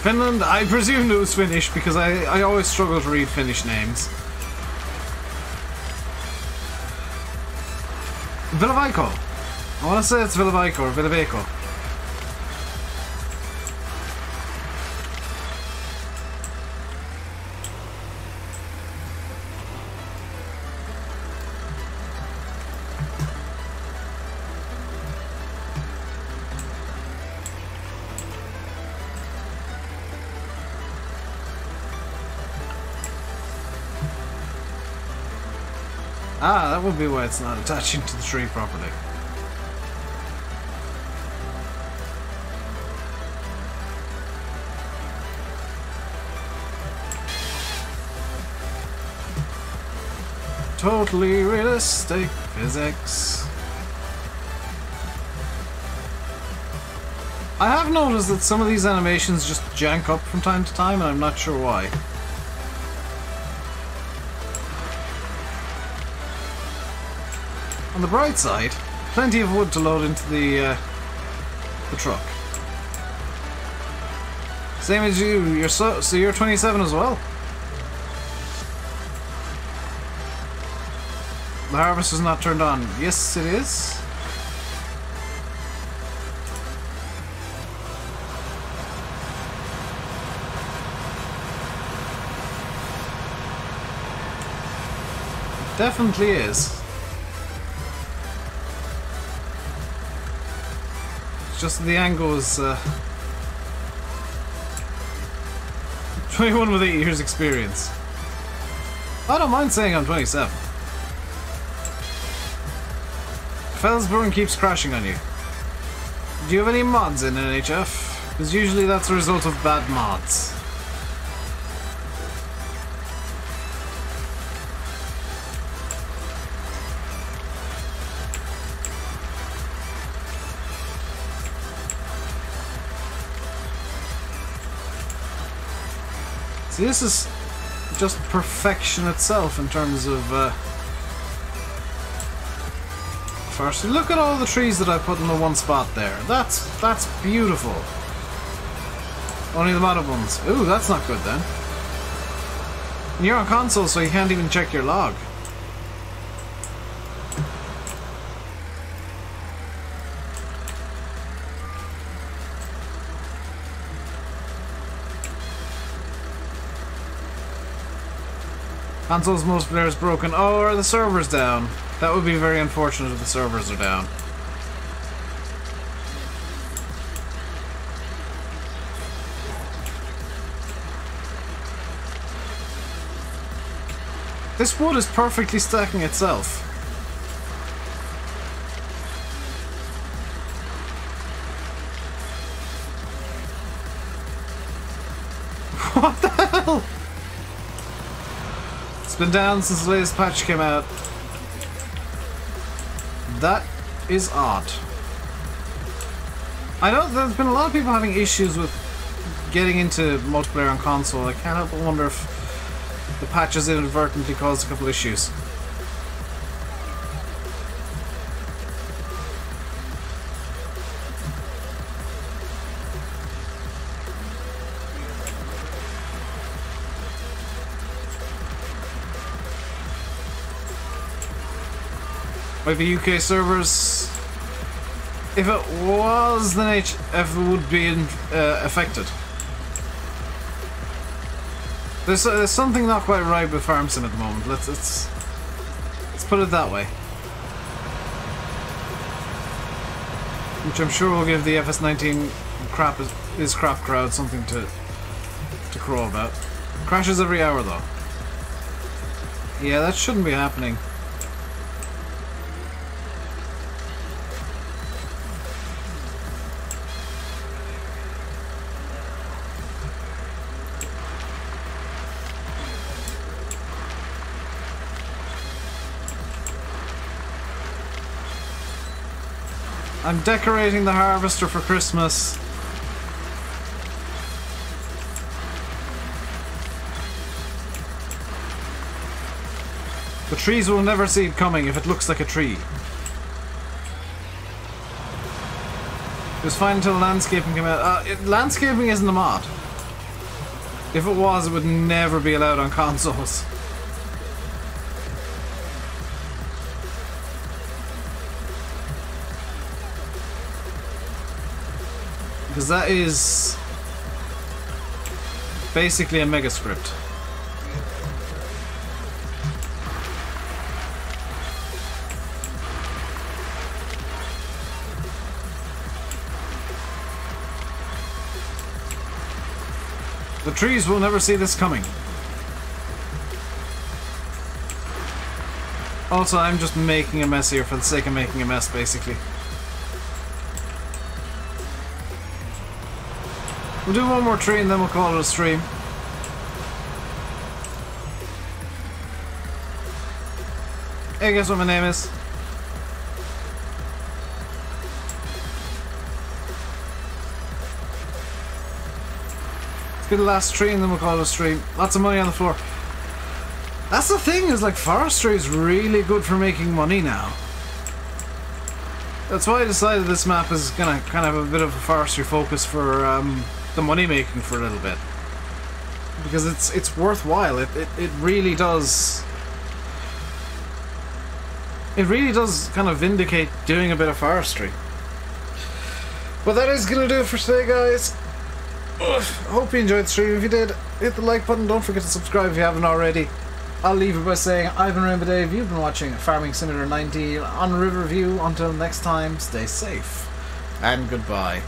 A: Finland, I presumed it was Finnish because I always struggle to read Finnish names. Villavico. I want to say it's Villavico or Villavico. Ah, that would be why it's not attaching to the tree properly. totally realistic physics. I have noticed that some of these animations just jank up from time to time, and I'm not sure why. On the bright side, plenty of wood to load into the truck. Same as you. You're so you're 27 as well. The harvest is not turned on. Yes, it is. It definitely is. It's just the angle is 21 with 8 years experience. I don't mind saying I'm 27. Felsburn keeps crashing on you. Do you have any mods in NHF? Because usually that's a result of bad mods. See, this is just perfection itself in terms of first, look at all the trees that I put in the one spot there. That's beautiful. Only the modded ones. Ooh, that's not good then. And you're on console, so you can't even check your log. Console's most players broken. Oh, are the servers down? That would be very unfortunate if the servers are down. This wood is perfectly stacking itself. What the hell? It's been down since the latest patch came out. That is odd. I know there's been a lot of people having issues with getting into multiplayer on console. I can't help but wonder if the patches inadvertently caused a couple issues. Like the UK servers, if it was, then HF would be affected. There's something not quite right with FarmSim at the moment. Let's put it that way. Which I'm sure will give the FS19 crap crowd something to crow about. Crashes every hour though. Yeah, that shouldn't be happening. I'm decorating the harvester for Christmas. The trees will never see it coming if it looks like a tree. It was fine until landscaping came out. Landscaping isn't a mod. If it was, it would never be allowed on consoles. Because that is basically a mega script. The trees will never see this coming. Also, I'm just making a mess here for the sake of making a mess, basically. We'll do one more tree and then we'll call it a stream. Hey, guess what my name is? Let's get the last stream, then we'll call it a stream. Lots of money on the floor. That's the thing, is like forestry is really good for making money now. That's why I decided this map is gonna kind of have a bit of a forestry focus for the money making for a little bit. Because it's worthwhile. It really does. It really does kind of vindicate doing a bit of forestry. But that is gonna do it for today, guys. Hope you enjoyed the stream. If you did, hit the like button. Don't forget to subscribe if you haven't already. I'll leave it by saying I've been RainbowDave. You've been watching Farming Simulator 90 on Riverview. Until next time, stay safe and goodbye.